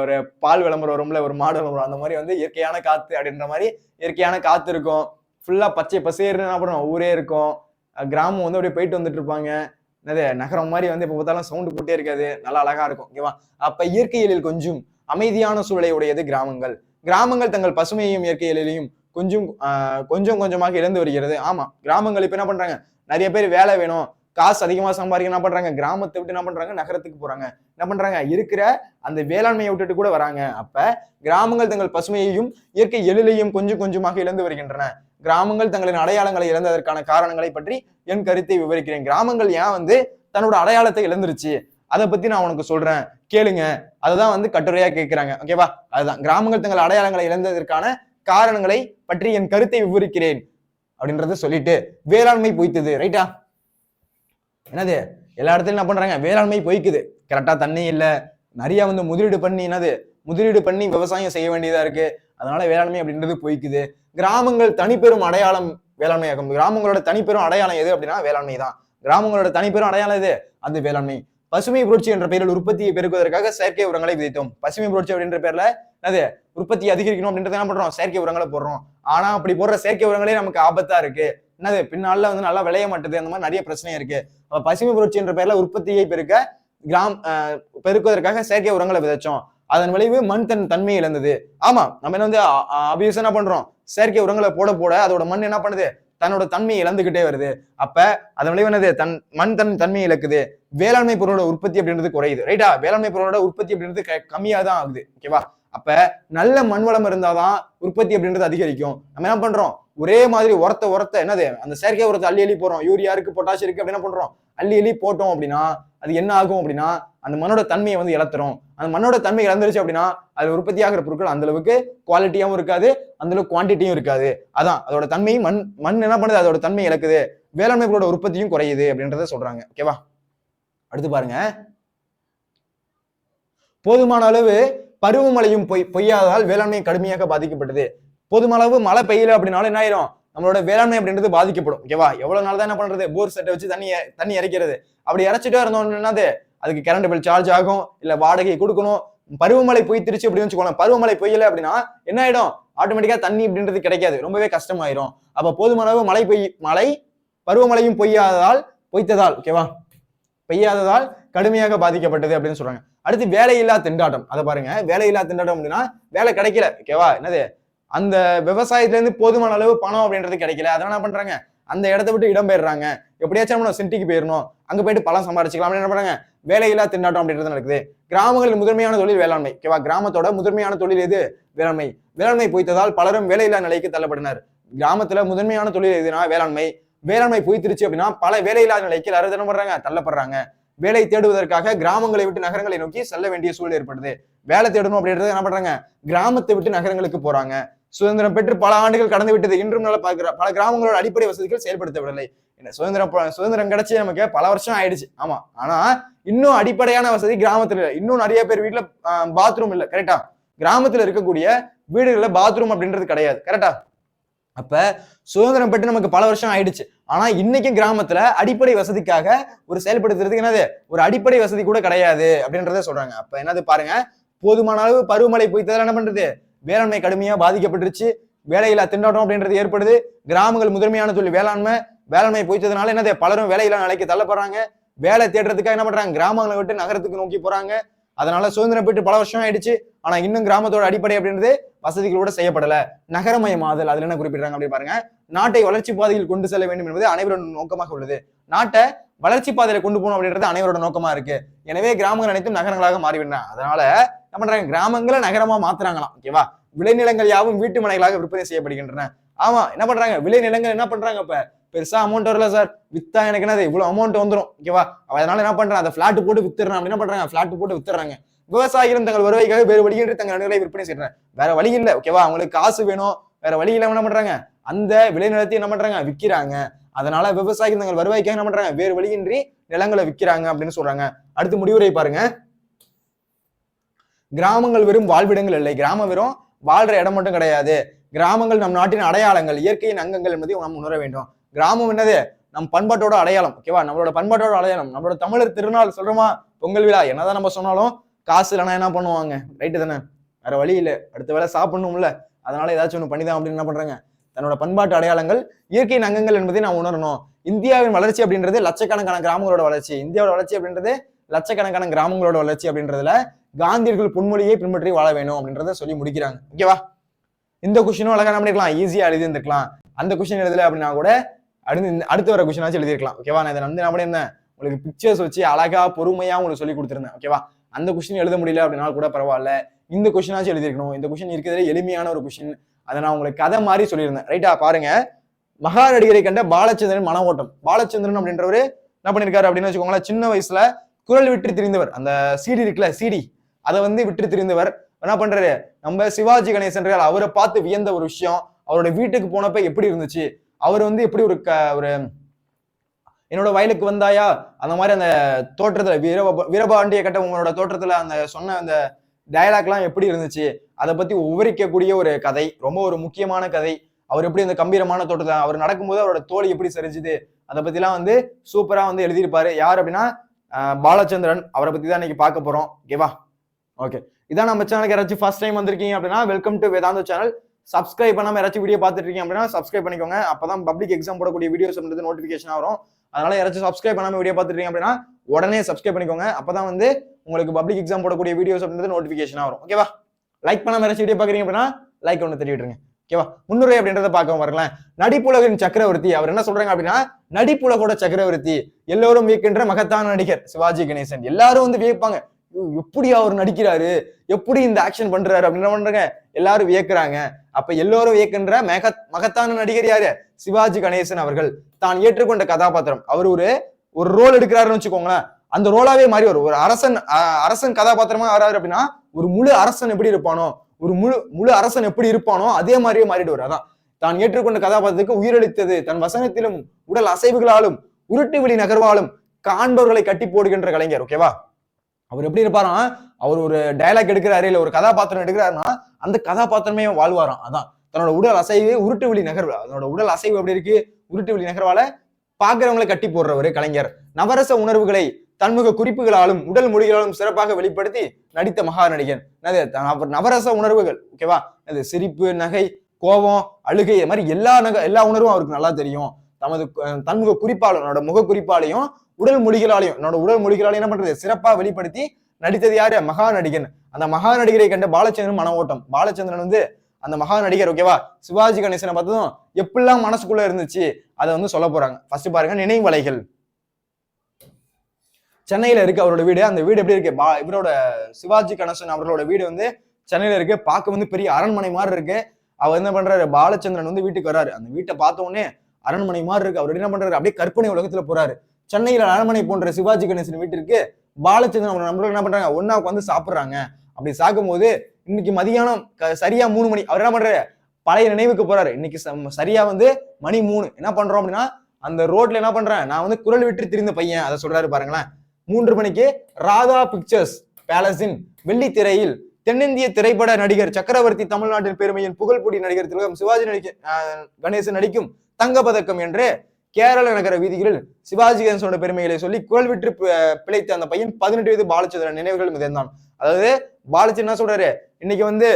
ஒரு பால் விளம்பரம் வரும்ல, ஒரு மாடு விளம்பரம், அந்த மாதிரி வந்து இயற்கையான காத்து அப்படின்ற மாதிரி இயற்கையான காத்து இருக்கும். ஃபுல்லா பச்சை பசேர்னு என்ன பண்ணுவோம், ஊரே இருக்கும். கிராமம் வந்து அப்படியே போயிட்டு வந்துட்டு இருப்பாங்க. என்னது நகரம் மாதிரி வந்து எப்ப பார்த்தாலும் சவுண்டு போட்டே இருக்காது, நல்லா அழகா இருக்கும், ஓகேவா? அப்ப இயற்கையியலில் கொஞ்சம் அமைதியான சூழலை உடையது கிராமங்கள். கிராமங்கள் தங்கள் பசுமையையும் இயற்கையிலையும் கொஞ்சம் கொஞ்சம் கொஞ்சமாக இழந்து வருகிறது. ஆமா, கிராமங்கள் இப்ப என்ன பண்றாங்க, நிறைய பேர் வேலை வேணும், காசு அதிகமா சம்பாதிக்க என்ன பண்றாங்க, கிராமத்தை விட்டு என்ன பண்றாங்க, நகரத்துக்கு போறாங்க. என்ன பண்றாங்க, இருக்கிற அந்த வேளாண்மையை விட்டுட்டு கூட வராங்க. அப்ப கிராமங்கள் தங்கள் பசுமையையும் இயற்கை எழிலையும் கொஞ்சம் கொஞ்சமாக இழந்து வருகின்றன. கிராமங்கள் தங்களின் அடையாளங்களை இழந்ததற்கான காரணங்களை பற்றி என் கருத்தை விவரிக்கிறேன். கிராமங்கள் ஏன் வந்து தன்னோட அடையாளத்தை இழந்துருச்சு அதை பத்தி நான் உனக்கு சொல்றேன், கேளுங்க. அதுதான் வந்து கட்டுரையா கேட்கிறாங்க, ஓகேவா? அதுதான் கிராமங்கள் தங்கள் அடையாளங்களை இழந்ததற்கான காரணங்களை பற்றி என் கருத்தை விவரிக்கிறேன் அப்படின்றத சொல்லிட்டு வேளாண்மை பொய்த்தது. ரைட்டா? என்னது எல்லா இடத்துலயும் என்ன பண்றாங்க, வேளாண்மை பொய்க்குது. கரெக்டா தண்ணி இல்ல, நிறைய வந்து முதலீடு பண்ணி விவசாயம் செய்ய வேண்டியதா இருக்கு, அதனால வேளாண்மை அப்படின்றது பொய்க்குது. கிராமங்கள் தனிப்பெரும் அடையாளம் வேளாண்மையாகும். கிராமங்களோட தனிப்பெரும் அடையாளம் எது அப்படின்னா வேளாண்மை தான். கிராமங்களோட தனிப்பெரும் அடையாளம் எது, அது வேளாண்மை. பசுமை புரட்சி என்ற பெயரில் உற்பத்தியை பெருக்குவதற்காக செயற்கை உரங்களை விதித்தோம். பசுமை புரட்சி அப்படின்ற பேர்ல என்னது, உற்பத்தி அதிகரிக்கணும் அப்படின்றத என்ன பண்றோம், செயற்கை உரங்களை போடுறோம். ஆனா அப்படி போடுற செயற்கை உரங்களே நமக்கு ஆபத்தா இருக்கு. என்னது, பின்னால வந்து நல்லா விளைய மாட்டுது, அந்த மாதிரி நிறைய பிரச்சனை இருக்கு. அப்ப பசுமை புரட்சி என்ற பேர்ல உற்பத்தியை பெருக்குவதற்காக செயற்கை உரங்களை விதைச்சோம். அதன் விளைவு மண் தன்மை இழந்தது. ஆமா, நம்ம என்ன வந்து அபியூஸ் என்ன பண்றோம், செயற்கை உரங்களை போட அதோட மண் என்ன பண்ணுது, தன்னோட தன்மையை இழந்துகிட்டே வருது. அப்ப அதன் விளைவு என்னது, மண் தன்மையை இழக்குது. வேளாண்மை பொருளோட உற்பத்தி அப்படின்றது குறையுது. ரைட்டா? வேளாண்மை பொருளோட உற்பத்தி அப்படின்றது கம்மியா தான் ஆகுது, ஓகேவா? அப்ப நல்ல மண் வளம் இருந்தாதான் உற்பத்தி அப்படின்றது அதிகரிக்கும். நம்ம என்ன பண்றோம், ஒரே மாதிரி உரத்தை என்னது, அந்த செயற்கை உரத்தை அள்ளி போறோம். யூரியா இருக்கு, பொட்டாஷ் இருக்கு, அப்படி என்ன பண்றோம், அள்ளி போட்டோம் அப்படின்னா அது என்ன ஆகும் அப்படின்னா அந்த மண்ணோட தன்மையை வந்து இழத்துறோம். அந்த மண்ணோட தன்மை இழந்துருச்சு அப்படின்னா அது உற்பத்தி ஆகிற பொருட்கள் அந்த அளவுக்கு குவாலிட்டியாவும் இருக்காது, அந்த அளவுக்கு குவான்டிட்டியும் இருக்காது. அதான் அதோட தன்மை, மண் என்ன பண்ணுது, அதோட தன்மை இழக்குது, வேளாண்மை பொருளோட உற்பத்தியும் குறையுது அப்படின்றத சொல்றாங்க, ஓகேவா? அடுத்து பாருங்க, போதுமான அளவு பருவமழையும் பொய்யாததால் வேளாண்மை கடுமையாக பாதிக்கப்பட்டது. போதுமான அளவு மழை பெய்யல அப்படின்னாலும் என்ன ஆயிரும், நம்மளோட வேளாண்மை அப்படின்றது பாதிக்கப்படும், ஓகேவா? எவ்வளவு நாள் தான் என்ன பண்றது, போர் செட்டை வச்சு தண்ணி இறைக்கிறது. அப்படி இறைச்சிட்டே இருந்தோம்னா அதுக்கு கரண்ட் பில் சார்ஜ் ஆகும், இல்ல வாடகை கொடுக்கணும். பருவமழை பொய்த்திருச்சு அப்படின்னு வச்சுக்கோங்க, பருவமழை பொய்யல அப்படின்னா என்ன ஆயிடும், ஆட்டோமேட்டிக்கா தண்ணி அப்படின்றது கிடைக்காது, ரொம்பவே கஷ்டமாயிரும். அப்ப போதுமான அளவு பருவமழையும் பொய்த்ததால் ஓகேவா, பெய்யாததால் கடுமையாக பாதிக்கப்பட்டது அப்படின்னு சொல்றாங்க. அடுத்து வேலையில்லா திண்டாட்டம். அதை பாருங்க, வேலையில்லா திண்டாட்டம் அப்படின்னா வேலை கிடைக்கல, ஓகேவா? என்னது, அந்த விவசாயத்துல இருந்து போதுமான அளவு பணம் அப்படின்றது கிடைக்கல, அதனால என்ன பண்றாங்க, அந்த இடத்த விட்டு இடம் பெயர்றாங்க. எப்படியாச்சும் நம்ம சிட்டிக்கு போயிடணும், அங்க போயிட்டு பணம் சம்பாதிச்சுக்கலாம் என்ன பண்றாங்க, வேலையில்லா திண்டாட்டம் அப்படின்றது நடக்குது. கிராமங்களில் முதன்மையான தொழில் வேளாண்மை, ஓகேவா? கிராமத்தோட முதன்மையான தொழில் எது, வேளாண்மை. வேளாண்மை பொய்த்ததால் பலரும் வேலையில்லா நிலைக்கு தள்ளப்பட்டனர். கிராமத்துல முதன்மையான தொழில் எதுனா வேளாண்மை. வேளாண்மை பொய்த்திருச்சு அப்படின்னா பல வேலையில்லா நிலைக்கு எல்லாரும் என்ன பண்றாங்க, தள்ளப்படுறாங்க. வேலை தேடுவதற்காக கிராமங்களை விட்டு நகரங்களை நோக்கி செல்ல வேண்டிய சூழல் ஏற்படுது. வேலை தேடணும் அப்படின்றது என்ன பண்றாங்க, கிராமத்தை விட்டு நகரங்களுக்கு போறாங்க. சுதந்திரம் பெற்று பல ஆண்டுகள் கடந்து விட்டது, இன்றும் நல்ல பல கிராமங்களோட அடிப்படை வசதிகள் செயல்படுத்தப்படவில்லை. சுதந்திரம் கிடைச்சி நமக்கு பல வருஷம் ஆயிடுச்சு, ஆமா. ஆனா இன்னும் அடிப்படையான வசதி கிராமத்துல இல்ல. இன்னும் நிறைய பேர் வீட்டுல பாத்ரூம் இல்ல, கரெக்டா? கிராமத்துல இருக்கக்கூடிய வீடுகள்ல பாத்ரூம் அப்படின்றது கிடையாது, கரெக்டா? அப்ப சுதந்திரம் பெற்று நமக்கு பல வருஷம் ஆயிடுச்சு. ஆனா இன்னைக்கும் கிராமத்துல அடிப்படை வசதிக்காக ஒரு செயல்படுத்துறதுக்கு என்னது ஒரு அடிப்படை வசதி கூட கிடையாது அப்படின்றத சொல்றாங்க. அப்ப என்னது பாருங்க, போதுமான அளவு பருவமழை பொய்த்ததால என்ன பண்றது, வேளாண்மை கடுமையா பாதிக்கப்பட்டுருச்சு, வேலையில்லா திண்டாட்டம் அப்படின்றது ஏற்படுது. கிராமங்கள் முதன்மையான தொழில் வேளாண்மை, வேளாண்மை பொய்த்ததுனால என்னது பலரும் வேலையில்லா நிலைக்கு தள்ளப்படுறாங்க. வேலை தேடுறதுக்காக என்ன பண்றாங்க, கிராமங்களை விட்டு நகரத்துக்கு நோக்கி போறாங்க. அதனால சுதந்திரம் பெற்று பல வருஷம் ஆயிடுச்சு, ஆனா இன்னும் கிராமத்தோட அடிப்படை அப்படின்றது வசதிகளோட செய்யப்படல. நகரமயமாதல் அதுல என்ன குறிப்பிடுறாங்க அப்படி பாருங்க, நாட்டை வளர்ச்சி பாதையில் கொண்டு செல்ல வேண்டும் என்பது அனைவரோட நோக்கமாக உள்ளது. நாட்டை வளர்ச்சி பாதையில கொண்டு போகணும் அப்படின்றது அனைவரோட நோக்கமா இருக்கு. எனவே கிராமங்கள் அனைத்தும் நகரங்களாக மாறிவிடுறாங்க. அதனால என்ன பண்றாங்க, கிராமங்களை நகரமா மாத்துறாங்களாம். ஓகேவா, விளைநிலங்கள் யாவும் வீட்டு மனைகளாக விற்பனை செய்யப்படுகின்றன. ஆமா, என்ன பண்றாங்க, விளைநிலங்கள் என்ன பண்றாங்க, இப்ப பெருசா அமௌண்ட் வரல சார், வித்தா எனக்கு என்னது இவ்வளவு அமௌண்ட் வந்துடும். ஓகேவா, அதனால என்ன பண்றாங்க, அந்த பிளாட் போட்டு வித்துறாங்க. என்ன பண்றாங்க, பிளாட் போட்டு வித்துறாங்க. விவசாயிகளும் தங்கள் வருவாய்க்காக வேறு வழியின்றி தங்கள் நிலங்களை விற்பனை செய்யறாங்க. வேற வழி இல்ல. ஓகேவா, அவங்களுக்கு காசு வேணும், வேற வழி இல்ல, என்ன பண்றாங்க, அந்த விளைநிலத்தை என்ன பண்றாங்க, விற்கிறாங்க. அதனால விவசாயிகள் தங்கள் வருவாய்க்காக என்ன பண்றாங்க, வேறு வழியின்றி நிலங்களை விற்கிறாங்க அப்படின்னு சொல்றாங்க. அடுத்து முடிவுரை பாருங்க, கிராமங்கள் வெறும் வாழ்விடங்கள் இல்லை, கிராமம் வெறும் வாழ்ற இடம் மட்டும் கிடையாது. கிராமங்கள் நம் நாட்டின் அடையாளங்கள், இயற்கையின் அங்கங்கள் என்பதை நாம் உணர வேண்டும். கிராமம் என்னது, நம் பண்பாட்டோட அடையாளம். ஓகேவா, நம்மளோட பண்பாட்டோட அடையாளம். நம்மளோட தமிழர் திருநாள் சொல்றோமா, பொங்கல் விழா, என்னதான் நம்ம சொன்னாலும் காசு இல்லைன்னா என்ன பண்ணுவாங்க, ரைட்டு தானே, வேற வழி இல்லை, அடுத்த வேலை சாப்பிடணும்ல, அதனால ஏதாச்சும் ஒண்ணு பண்ணிதான் அப்படின்னு என்ன பண்றாங்க, தன்னோட பண்பாட்டு அடையாளங்கள் இயற்கையின் அங்கங்கள் என்பதை நான் உணரணும். இந்தியாவின் வளர்ச்சி அப்படின்றது லட்சக்கணக்கான கிராமங்களோட வளர்ச்சி. இந்தியாவோட வளர்ச்சி அப்படின்றது லட்சக்கணக்கான கிராமங்களோட வளர்ச்சி அப்படின்றதுல காந்தியர்கள் பொன்மொழியை பின்பற்றி வாழ வேணும் அப்படின்றத சொல்லி முடிக்கிறாங்க. ஓகேவா, இந்த கொஸ்டினும் அழகா என்ன பண்ணிருக்கலாம், ஈஸியா எழுதி இருந்திருக்கலாம். அந்த கொஸ்டின் எழுதல அப்படின்னா கூட அடுத்து வர கொஸ்டினாச்சும் எழுதிருக்கலாம். ஓகேவா, நான் இதை வந்து நான் என்ன உங்களுக்கு பிக்சர்ஸ் வச்சு அழகா பொறுமையா உங்களுக்கு சொல்லி கொடுத்துருந்தேன். ஓகேவா, அந்த கொஸ்டின் எழுத முடியல அப்படின்னா கூட பரவாயில்ல, இந்த கொஸ்டினாச்சும் எழுதிருக்கணும். இந்த கொஸ்டின் இருக்கிறதுல எளிமையான ஒரு கொஸ்டின், அதை நான் உங்களுக்கு கதை மாதிரி சொல்லியிருந்தேன். ரைட்டா, பாருங்க, மகா நடிகரை கண்ட பாலச்சந்திரன் மன ஓட்டம். பாலச்சந்திரன் அப்படின்றவரு என்ன பண்ணிருக்காரு அப்படின்னு வச்சுக்கோங்களேன், சின்ன வயசுல குரல் விட்டு திரிந்தவர். அந்த சிடி இருக்குல்ல, சிடி, அதை வந்து விட்டு திரிந்தவர். என்ன பண்றாரு, நம்ம சிவாஜி கணேசன் அவரை பார்த்து வியந்த ஒரு விஷயம், அவரோட வீட்டுக்கு போனப்ப எப்படி இருந்துச்சு, அவர் வந்து எப்படி ஒரு என்னோட வயலுக்கு வந்தாயா அந்த மாதிரி அந்த தோற்றத்துல வீரபாண்டிய கட்டபொம்மனோட தோற்றத்துல அந்த சொன்ன அந்த டயலாக் எல்லாம் எப்படி இருந்துச்சு, அதை பத்தி விவரிக்கக்கூடிய ஒரு கதை, ரொம்ப ஒரு முக்கியமான கதை. அவர் எப்படி அந்த கம்பீரமான தோற்றத்துல அவர் நடக்கும்போது அவரோட தோல் எப்படி சரிஞ்சுது, அதை பத்தி எல்லாம் வந்து சூப்பரா வந்து எழுதியிருப்பாரு. யார் அப்படின்னா பாலச்சந்திரன், அவரை பத்தி தான் இன்னைக்கு பார்க்க போறோம். ஓகேவா, ஓகே, இதான் நம்ம சேனலுக்கு யாராச்சும் ஃபர்ஸ்ட் டைம் வந்திருக்கீங்க அப்படின்னா வெல்கம் டு வேதாந்த சேனல். சப்ஸ்கிரைப் பண்ணாம யாராச்சும் வீடியோ பார்த்துட்டு இருக்கீங்க அப்படின்னா சப்ஸ்கிரைப் பண்ணிக்கோங்க. அப்பதான் பப்ளிக் எக்ஸாம் போடக்கூடிய வீடியோஸ் வந்து நோட்டிபிகேஷன் வரும். அதனால யாராச்சும் சப்ஸ்கிரைப் பண்ணாம வீடியோ பார்த்துட்டு அப்படின்னா உடனே சப்ஸ்கிரைப் பண்ணிக்கோங்க. அப்பதான் வந்து உங்களுக்கு பப்ளிக் எக்ஸாம் போடக்கூடிய வீடியோஸ் அப்படின்றது நோட்டிபிகேஷன் வரும். ஓகேவா, லைக் பண்ணாம யாராச்சும் வீடியோ பாக்குறீங்க அப்படின்னா லைக் ஒன்று தெரிவிட்டுருங்க. ஓகேவா, முன்னுரை அப்படின்றத பார்க்க பாருங்களேன். நடிப்புலகின் சக்கரவர்த்தி, அவர் என்ன சொல்றாங்க அப்படின்னா நடிப்புலகோட சக்கரவர்த்தி, எல்லோரும் வியக்கின்ற மகத்தான நடிகர் சிவாஜி கணேசன். எல்லாரும் வந்து வியப்பாங்க, எப்படி அவர் நடிக்கிறாரு, எப்படி இந்த ஆக்ஷன் பண்றாரு அப்படின்னு பண்றாங்க, எல்லாரும் வியக்குறாங்க. அப்ப எல்லோரும் வியக்கின்ற மகத்தான நடிகர் யாரு, சிவாஜி கணேசன் அவர்கள். தான் ஏற்றுக்கொண்ட கதாபாத்திரம், அவர் ஒரு ரோல் எடுக்கிறாருன்னு வச்சுக்கோங்களேன், அந்த ரோலாவே மாறி வரும். ஒரு அரசன் கதாபாத்திரமா வராரு அப்படின்னா ஒரு முழு அரசன் எப்படி இருப்பானோ, ஒரு முழு அரசன் எப்படி இருப்பானோ அதே மாதிரியே மாறிடுவார். அதான் தான் ஏற்றுக்கொண்ட கதாபாத்திரத்துக்கு உயிரளித்தது, தன் வசனத்திலும் உடல் அசைவுகளாலும் உருட்டு விழி நகர்வாலும் காண்பவர்களை கட்டி போடுகின்ற கலைஞர். ஓகேவா, அவர் எப்படி இருப்பாராம், அவர் ஒரு டயலாக் எடுக்கிறாரு இல்ல ஒரு கதாபாத்திரம் எடுக்கிறாருன்னா அந்த கதாபாத்திரமே வாழ்வாராம். அதான் தன்னோட உடல் அசைவு உருட்டு விழி நகர்வு, அதனோட உடல் அசைவு எப்படி இருக்கு, உருட்டு விழி நகர்வால பாக்குறவங்களை கட்டி போடுறவரு கலைஞர். நவரச உணர்வுகளை தன்முக குறிப்புகளாலும் உடல் மொழிகளாலும் சிறப்பாக வெளிப்படுத்தி நடித்த மகா நடிகன். நவரச உணர்வுகள், ஓகேவா, அது சிரிப்பு, நகை, கோபம், அழுகை, இது மாதிரி எல்லா உணர்வும் அவருக்கு நல்லா தெரியும். தன்முக குறிப்பாலும் என்னோட முக குறிப்பாலையும் உடல் மொழிகளாலையும் என்ன பண்றது சிறப்பா வெளிப்படுத்தி நடித்தது யாரு, மகா நடிகன். அந்த மகா நடிகரை கண்ட பாலச்சந்திரன் மன ஓட்டம். பாலச்சந்திரன் வந்து அந்த மகா நடிகர். ஓகேவா, சிவாஜி கணேசனை பார்த்ததும் எப்படிலாம் மனசுக்குள்ள இருந்துச்சு அதை வந்து சொல்ல போறாங்க. ஃபர்ஸ்ட் பாருங்க, நினைவலைகள். சென்னையில இருக்கு அவரோட வீடு. அந்த வீடு எப்படி இருக்கு, இவரோட சிவாஜி கணேசன் அவர்களோட வீடு வந்து சென்னையில இருக்கு. பார்க்க வந்து பெரிய அரண்மனை மாதிரி இருக்கு. அவர் என்ன பண்றாரு, பாலச்சந்திரன் வந்து வீட்டுக்கு வராரு. அந்த வீட்டை பார்த்த உடனே அரண்மனை மாதிரி இருக்கு. அவர் என்ன பண்றாரு, அப்படியே கற்பனை உலகத்துல போறாரு. சென்னையில அரண்மனை போன்ற சிவாஜி கணேசன் வீட்டிற்கு பாலச்சந்திரன் அவங்க நண்பர்கள் என்ன பண்றாங்க, ஒன்னா உட்காந்து சாப்பிடுறாங்க. அப்படி சாக்கும் போது இன்னைக்கு மதியானம் சரியா 3 மணி, அவர் என்ன பண்றாரு, பழைய நினைவுக்கு போறாரு. இன்னைக்கு சரியா வந்து மணி 3. என்ன பண்றோம் அப்படின்னா அந்த ரோட்ல என்ன பண்றேன், நான் வந்து குரல் விட்டு திரிந்த பையன், அதை சொல்றாரு பாருங்களேன். 3 மணிக்கு ராதா பிக்சர்ஸ் பேலஸின் வெள்ளி திரையில் தென்னிந்திய திரைப்பட நடிகர் சக்கரவர்த்தி, தமிழ்நாட்டின் பெருமையின் புகழ்பூடி நடிகர் திலகம் சிவாஜி கணேசன் நடிக்கும் தங்கப்பதக்கம் என்று கேரள நகர வீதிகளில் சிவாஜி கணேசனோட பெருமைகளை சொல்லி குரல் விட்டு பிழைத்த அந்த பையன் 18 வயது பாலச்சந்திரன் நினைவுகள் மிதந்தான். அதாவது பாலச்சந்திரன் என்ன சொல்றாரு, இன்னைக்கு வந்து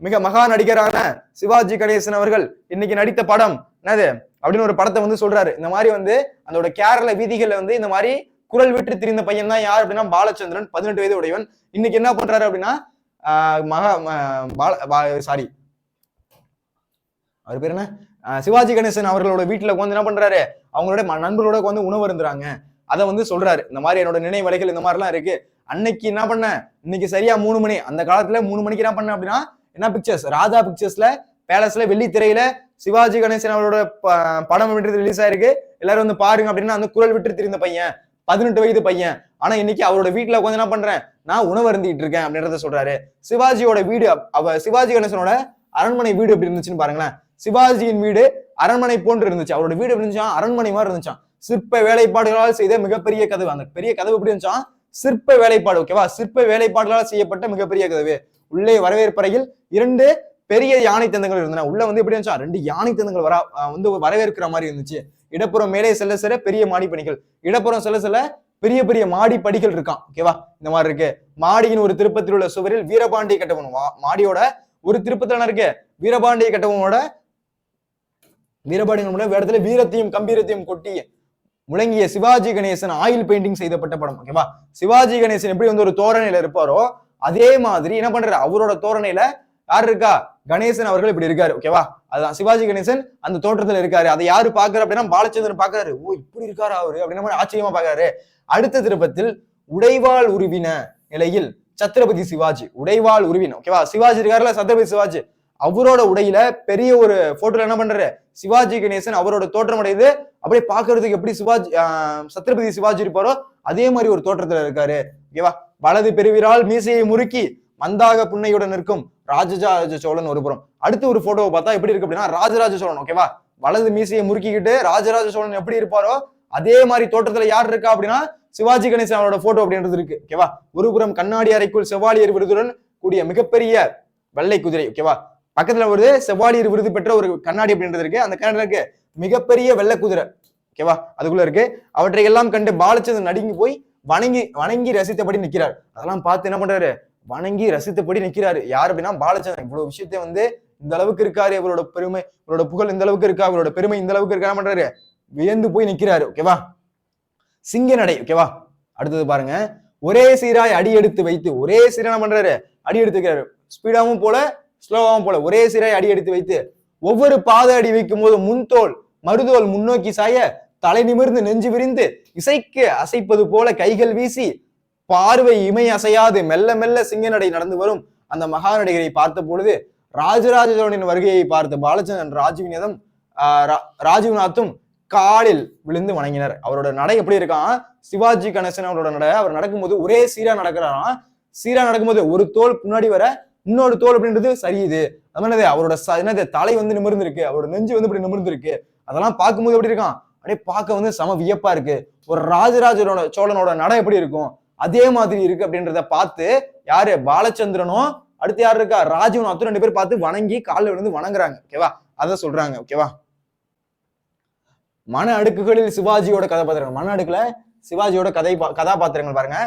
மிக மகா நடிகரான சிவாஜி கணேசன் அவர்கள் இன்னைக்கு நடித்த படம் என்னது அப்படின்னு ஒரு படத்தை வந்து சொல்றாரு. இந்த மாதிரி வந்து அதோட கேரள வீதிகள்ல வந்து இந்த மாதிரி குரல் விட்டு திரிந்த பையன் தான் யார் அப்படின்னா பாலச்சந்திரன், 18 வயது உடையவன். இன்னைக்கு என்ன பண்றாரு அப்படின்னா சாரி அவர் பேர் என்ன, சிவாஜி கணேசன் அவர்களோட வீட்டுல வந்து என்ன பண்றாரு, அவங்களோட நண்பர்களோட வந்து உணவு இருந்துறாங்க. அதை வந்து சொல்றாரு, இந்த மாதிரி என்னோட நினைவலைகள் இந்த மாதிரிலாம் இருக்கு. அன்னைக்கு என்ன பண்ண, இன்னைக்கு சரியா 3 மணி, அந்த காலத்துல 3 மணிக்கு என்ன பண்ண அப்படின்னா என்ன பிக்சர்ஸ், ராஜா பிக்சர்ஸ்ல பேலஸ்ல வெள்ளித்திரையில சிவாஜி கணேசன் அவரோட படம் அப்படின்றது ரிலீஸ் ஆயிருக்கு, எல்லாரும் வந்து பாருங்க அப்படின்னா அந்த குரல் விட்டு திரிந்த பையன், 18 வயது பையன். ஆனா இன்னைக்கு அவரோட வீட்டுல உட்காந்து என்ன பண்றேன், நான் உணவு அருந்திட்டு இருக்கேன் அப்படின்றத சொல்றாரு. சிவாஜியோட வீடு, சிவாஜி கணேசனோட அரண்மனை வீடு எப்படி இருந்துச்சுன்னு பாருங்களேன். சிவாஜியின் வீடு அரண்மனை போன்று இருந்துச்சு. அவரோட வீடு எப்படி இருந்துச்சான், அரண்மனை மாதிரி இருந்துச்சான். சிற்ப வேலைப்பாடுகளால் செய்த மிகப்பெரிய கதவு. அந்த பெரிய கதவு எப்படி இருந்துச்சான், சிற்ப வேலைப்பாடு. ஓகேவா, சிற்ப வேலைப்பாடுகளால் செய்யப்பட்ட மிகப்பெரிய கதவு. உள்ளே வரவேற்பறையில் 2 பெரிய யானை தந்தங்கள் இருந்தன. உள்ள வந்து எப்படி இருந்துச்சா, 2 யானை தந்தங்கள் வந்து வரவேற்கிற மாதிரி இருந்துச்சு. இடப்புறம் மேலே செல்ல செல்ல பெரிய மாடி படிகள், இடப்புறம் செல்ல செல்ல பெரிய பெரிய மாடி படிகள் இருக்கான். ஓகேவா, இந்த மாதிரி இருக்கு. மாடியின் ஒரு திருப்பத்தில் உள்ள சுவரில் வீரபாண்டிய கட்டபொம்மன், மாடியோட ஒரு திருப்பத்துல இருக்கு வீரபாண்டிய கட்டபொம்மனோட வேடத்துல வீரத்தையும் கம்பீரத்தையும் கொட்டி முழங்கிய சிவாஜி கணேசன் ஆயில் பெயிண்டிங் செய்யப்பட்ட படம். ஓகேவா, சிவாஜி கணேசன் எப்படி வந்து ஒரு தோரணையில இருப்பாரோ அதே மாதிரி என்ன பண்றாரு, அவரோட தோரணையில யார் இருக்கா, கணேசன் அவர்கள் இப்படி இருக்காரு. ஓகேவா, அதுதான் சிவாஜி கணேசன் அந்த தோற்றத்துல இருக்காரு. அதை யாரு பாக்குற அப்படின்னா பாலச்சந்திரன் பாக்குறாரு. ஓ இப்படி இருக்காரு அவரு அப்படின்னு ஆச்சரியமா பாக்குறாரு. அடுத்த திருப்பத்தில் உடைவாள் உருவின நிலையில் சத்ரபதி சிவாஜி, உடைவாள் உருவின. ஓகேவா, சிவாஜி இருக்காருல, சத்ரபதி சிவாஜி, அவரோட உடையில பெரிய ஒரு போட்டோல என்ன பண்றாரு, சிவாஜி கணேசன் அவரோட தோற்றம் அடையுது. அப்படியே பாக்குறதுக்கு எப்படி சிவாஜி சத்ரபதி சிவாஜி இருப்பாரோ அதே மாதிரி ஒரு தோற்றத்துல இருக்காரு. ஓகேவா, வலது பெருவிரால் மீசையை முறுக்கி மந்தாக புன்னையுடன் நிற்கும் ராஜராஜ சோழன் ஒரு புறம். அடுத்து ஒரு போட்டோவை பார்த்தா எப்படி இருக்கு அப்படின்னா ராஜராஜ சோழன். ஓகேவா, வலது மீசையை முறுக்கிக்கிட்டு ராஜராஜ சோழன் எப்படி இருப்பாரோ அதே மாதிரி தோற்றத்துல யார் இருக்கா அப்படின்னா சிவாஜி கணேசன் அவரோட போட்டோ அப்படின்றது இருக்கு. ஓகேவா, ஒருபுறம் கண்ணாடி அறைக்குள் செவாலியர் விருதுடன் கூடிய மிகப்பெரிய வெள்ளை குதிரை. ஓகேவா, பக்கத்துல ஒரு செவாலியர் விருது பெற்ற ஒரு கண்ணாடி அப்படின்றது இருக்கு. அந்த கண்ணாடி இருக்கு மிகப்பெரிய வெள்ளை குதிரை. ஓகேவா, அதுக்குள்ள இருக்கு. அவற்றை எல்லாம் கண்டு பாலச்சந்திரன் நடுங்கி போய் வணங்கி ரசித்தபடி நிக்கிறார். அதெல்லாம் பார்த்து என்ன பண்றாரு, வணங்கி ரசித்தபடி நிக்கிறாரு. யார் அப்படின்னா பாலச்சந்திரன். இவ்வளவு விஷயத்த வந்து இந்த அளவுக்கு இருக்காரு, இவரோட பெருமை, இவரோட புகழ் இந்த அளவுக்கு இருக்கா, இவரோட பெருமை இந்த அளவுக்கு இருக்கா, என்ன பண்றாரு, வியந்து போய் நிக்கிறாரு. ஓகேவா, சிங்க நடை. ஓகேவா, அடுத்தது பாருங்க, ஒரே சீராய் அடி எடுத்து வைத்து, ஒரே சீரா என்ன பண்றாரு, அடி எடுத்து வைக்கிறாரு. ஸ்பீடாவும் போல ஸ்லோவாவும் போல ஒரே சீராய் அடி எடுத்து வைத்து ஒவ்வொரு பாத அடி வைக்கும் போது முன்தோல் மறுதோல் முன்னோக்கி சாய தலை நிமிர்ந்து நெஞ்சு விரிந்து இசைக்கு அசைப்பது போல கைகள் வீசி பார்வை இமை அசையாது மெல்ல மெல்ல சிங்க நடை நடந்து வரும் அந்த மகா நடிகரை பார்த்த பொழுது ராஜராஜ சோழனின் வருகையை பார்த்த பாலச்சந்திரன் ராஜீவ்நாத்தும் காலில் விழுந்து வணங்கினர். அவரோட நடை எப்படி இருக்கான், சிவாஜி கணேசன் அவரோட நடை, அவர் நடக்கும்போது ஒரே சீரா நடக்கிறாராம். சீரா நடக்கும்போது ஒரு தோல் முன்னாடி வர இன்னொரு தோல் அப்படின்றது சரியுது. அது அவரோட தலை வந்து நிமிர்ந்து இருக்கு, அவரோட நெஞ்சு வந்து இப்படி நிமிர்ந்து இருக்கு. அதெல்லாம் பார்க்கும்போது எப்படி இருக்கான், அப்படியே பார்க்க வந்து சம வியப்பா இருக்கு. ஒரு ராஜராஜனோட சோழனோட நடை எப்படி இருக்கும் அதே மாதிரி இருக்கு அப்படின்றத பார்த்து யாரு, பாலச்சந்திரனும் அடுத்து யாரு இருக்கா, ராஜீவ்நாத்தும் 2 பேர் பார்த்து வணங்கி காலில் விழுந்து வணங்குறாங்க. ஓகேவா, அதை சொல்றாங்க. ஓகேவா, மன அடுக்குகளில் சிவாஜியோட கதாபாத்திரங்கள், மன அடுக்குல சிவாஜியோட கதாபாத்திரங்கள் பாருங்க.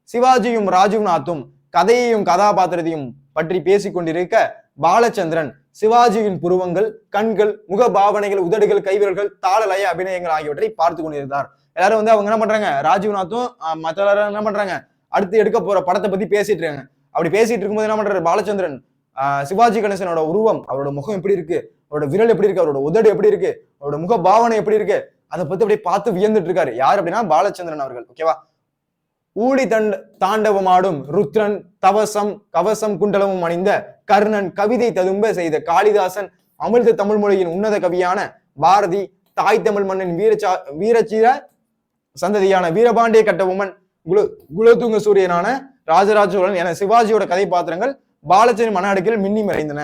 சிவாஜியும் ராஜீவ்நாத்தும் கதையையும் கதாபாத்திரத்தையும் பற்றி பேசிக் கொண்டிருக்க பாலச்சந்திரன் சிவாஜியின் புருவங்கள், கண்கள், முக பாவனைகள், உதடுகள், கைவிரல்கள், தாள லய அபிநயங்கள் ஆகியவற்றை பார்த்து கொண்டிருந்தார். எல்லாரும் வந்து அவங்க என்ன பண்றாங்க, ராஜீவ்நாத்தும் மற்ற எல்லாரும் என்ன பண்றாங்க, அடுத்து எடுக்க போற படத்தை பத்தி பேசிட்டு இருக்காங்க. அப்படி பேசிட்டு இருக்கும்போது என்ன பண்றாரு பாலச்சந்திரன், சிவாஜி கணேசனோட உருவம், அவரோட முகம் எப்படி இருக்கு, அவரோட விரல் எப்படி இருக்கு, அவரோட உதடு எப்படி இருக்கு, அவரோட முக பாவனை எப்படி இருக்கு, அதை பத்தி அப்படியே பார்த்து வியந்துட்டு இருக்காரு. யார் அப்படின்னா பாலச்சந்திரன் அவர்கள். ஓகேவா, ஊழி தாண்டவமாடும் ருத்ரன் தவசம் கவசம் குண்டலமும் அணிந்த கர்ணன் கவிதை ததும்ப செய்த காளிதாசன் அமிர்த தமிழ் மொழியின் உன்னத கவியான பாரதி தாய் தமிழ் மன்னன் வீரச்சீர சந்ததியான வீரபாண்டிய கட்டபொம்மன் குலோத்துங்க சூரியனான ராஜராஜ சோழன் என சிவாஜியோட கதை பாத்திரங்கள் பாலச்சந்திரன் மன அடுக்கில் மின்னி மறைந்தன.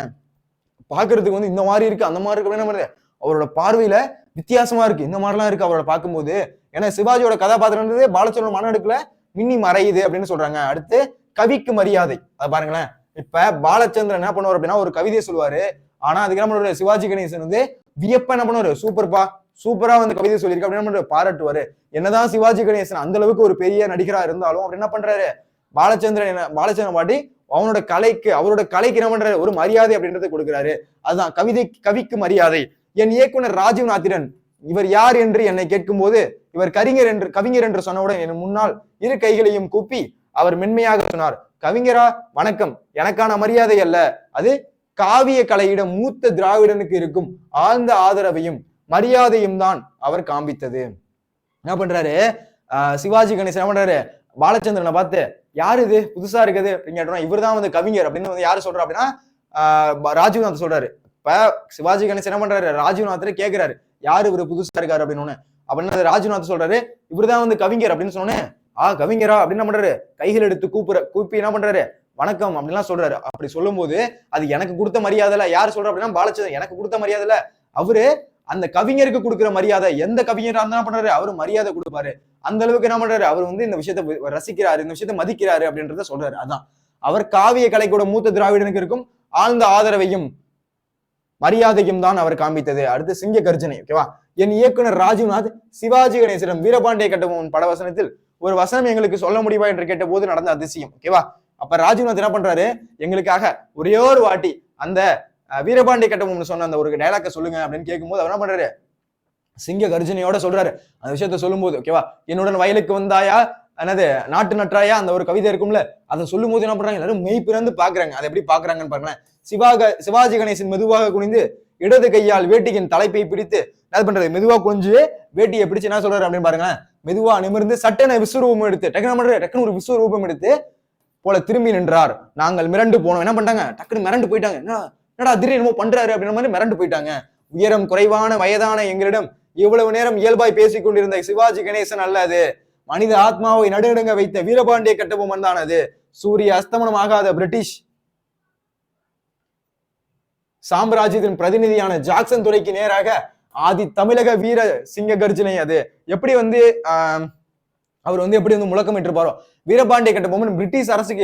பாக்குறதுக்கு வந்து இந்த மாதிரி இருக்கு அந்த மாதிரி இருக்கு அப்படின்னு அவரோட பார்வையில வித்தியாசமா இருக்கு. இந்த மாதிரிலாம் இருக்கு அவரோட பார்க்கும்போது. ஏன்னா சிவாஜியோட கதாபாத்திரம் பாலச்சந்திரன் மன அடுக்குல மின்னி மறையுது அப்படின்னு சொல்றாங்க. அடுத்து கவிக்கு மரியாதை, அதை பாருங்களேன். இப்ப பாலச்சந்திரன் என்ன பண்ணுவார் அப்படின்னா ஒரு கவிதையை சொல்லுவாரு. ஆனா அதுக்கு என்ன பண்ணுவாரு சிவாஜி கணேசன் வந்து வியப்பா என்ன பண்ணுவாரு, சூப்பர்ப்பா சூப்பரா வந்து கவிதை சொல்லியிருக்க அப்படின்னு பாராட்டுவாரு. என்னதான் சிவாஜி கணேசன் அந்த அளவுக்கு ஒரு பெரிய நடிகரா இருந்தாலும் அவர் என்ன பண்றாரு, பாலச்சந்திரன் பாட்டி அவரோட கலைக்கு என்ன பண்றாரு, ஒரு மரியாதை அப்படின்றத கொடுக்கிறாரு. அதுதான் கவிக்கு மரியாதை. என் இயக்குனர் ராஜீவ்நாத்திரன் இவர் யார் என்று என்னை கேட்கும் போது இவர் கவிஞர் என்று சொன்னவுடன் என் முன்னால் இரு கைகளையும் கூப்பி அவர் மென்மையாக சொன்னார், கவிஞரா வணக்கம், எனக்கான மரியாதை அல்ல, அது காவிய கலையிடம் மூத்த திராவிடனுக்கு இருக்கும் ஆழ்ந்த ஆதரவையும் மரியாதையும் தான் அவர் காண்பித்தது. என்ன பண்றாரு சிவாஜி கணேசன் என்ன பண்றாரு, பாலச்சந்திரனை பார்த்து யாரு இது புதுசா இருக்குது அப்படின்னு கேட்டோம்னா இவர் தான் வந்து கவிஞர் அப்படின்னு வந்து யாரு சொல்றா அப்படின்னா ராஜீவ்நாத் சொல்றாரு. இப்ப சிவாஜி கணேசன் என்ன பண்றாரு, ராஜீவ்நாத் கேட்கிறாரு யாரு இவரு புதுசா இருக்காரு அப்படின்னு. அப்படின்னு ராஜீவ்நாத் சொல்றாரு இவர்தான் வந்து கவிஞர் அப்படின்னு சொன்னேன். கவிஞரா அப்படின்னு என்ன பண்றாரு, கைகள் எடுத்து கூப்பி என்ன பண்றாரு, வணக்கம் அப்படின்லாம் சொல்றாரு. அப்படி சொல்லும் போது அது எனக்கு கொடுத்த மரியாதை இல்ல. யாரு சொல்ற அப்படின்னா பாலச்சந்திரன் எனக்கு கொடுத்த மரியாதை இல்ல, அவரு அந்த கவிஞருக்கு கொடுக்குற மரியாதை. எந்த கவிஞரா என்ன பண்றாரு, அவரு மரியாதை கொடுப்பாரு. அந்த அளவுக்கு என்ன பண்றாரு, அவர் வந்து இந்த விஷயத்த ரசிக்கிறாரு, இந்த விஷயத்த மதிக்கிறாரு அப்படின்றத சொல்றாரு. அதான் அவர் காவிய கலைக்கூட மூத்த திராவிடனுக்கு இருக்கும் ஆழ்ந்த ஆதரவையும் மரியாதையும் தான் அவர் காண்பித்தது. அடுத்து சிங்க கர்ஜனை. ஓகேவா, என் இயக்குனர் ராஜீவ்நாத் சிவாஜி கணேசனிடம் வீரபாண்டிய கட்டபொம்மன் பட வசனத்தில் ஒரு வசனம் எங்களுக்கு சொல்ல முடியுமா என்று கேட்ட போது நடந்த அதிசயம். ஓகேவா, அப்ப ராஜீவ்நாத் என்ன பண்றாரு, எங்களுக்காக ஒரே ஒரு வாட்டி அந்த வீரபாண்டிய கட்டபொம்மன் சொன்ன அந்த ஒரு டைலாக்க சொல்லுங்க அப்படின்னு கேட்கும்போது அவர் என்ன பண்றாரு, சிங்க கர்ஜனையோட சொல்றாரு. அந்த விஷயத்த சொல்லும் போது ஓகேவா, என்னுடன் வயலுக்கு வந்தாயா, என்னது நாட்டு நற்றாயா, அந்த ஒரு கவிதை இருக்கும்ல, அதை சொல்லும் போது என்ன பண்றாங்க, எல்லாரும் மெய் பிறந்து பாக்குறாங்க. அதை எப்படி பாக்குறாங்கன்னு பாருங்களேன். சிவாஜி கணேசன் மெதுவாக குனிந்து இடது கையால் வேட்டியின் தலைப்பை பிடித்து என்ன பண்றது, மெதுவா குனிஞ்சு வேட்டியை பிடிச்சு என்ன சொல்றாரு அப்படின்னு பாருங்களேன். மெதுவா நிமிர்ந்து சட்டென விஸ்வரூபம் எடுத்து டக்குனு ஒரு விஸ்வரூபம் எடுத்து போல திரும்பி நின்றார். நாங்கள் மிரண்டு போனோம். என்ன பண்ணிட்டாங்க, டக்குனு மிரண்டு போயிட்டாங்க. என்னடா திடீர்னு என்னமோ பண்றாரு அப்படின்ற மாதிரி மிரண்டு போயிட்டாங்க. உயரம் குறைவான வயதான எங்களிடம் இவ்வளவு நேரம் இயல்பாய் பேசிக் கொண்டிருந்த சிவாஜி கணேசன் அல்ல அது, மனித ஆத்மாவை நடுநடுங்க வைத்த வீரபாண்டிய கட்டபொம்மன் தான் அது. சூரிய அஸ்தமனம் ஆகாத பிரிட்டிஷ் சாம்ராஜ்யத்தின் பிரதிநிதியான ஜாக்சன் துறைக்கு நேராக ஆதி தமிழக வீர சிங்க கர்ஜனை அது. எப்படி வந்து அவர் வந்து எப்படி வந்து முழக்கமிட்டிருப்பாரோ, வீரபாண்டிய கட்டபொம்மன் பிரிட்டிஷ் அரசுக்கு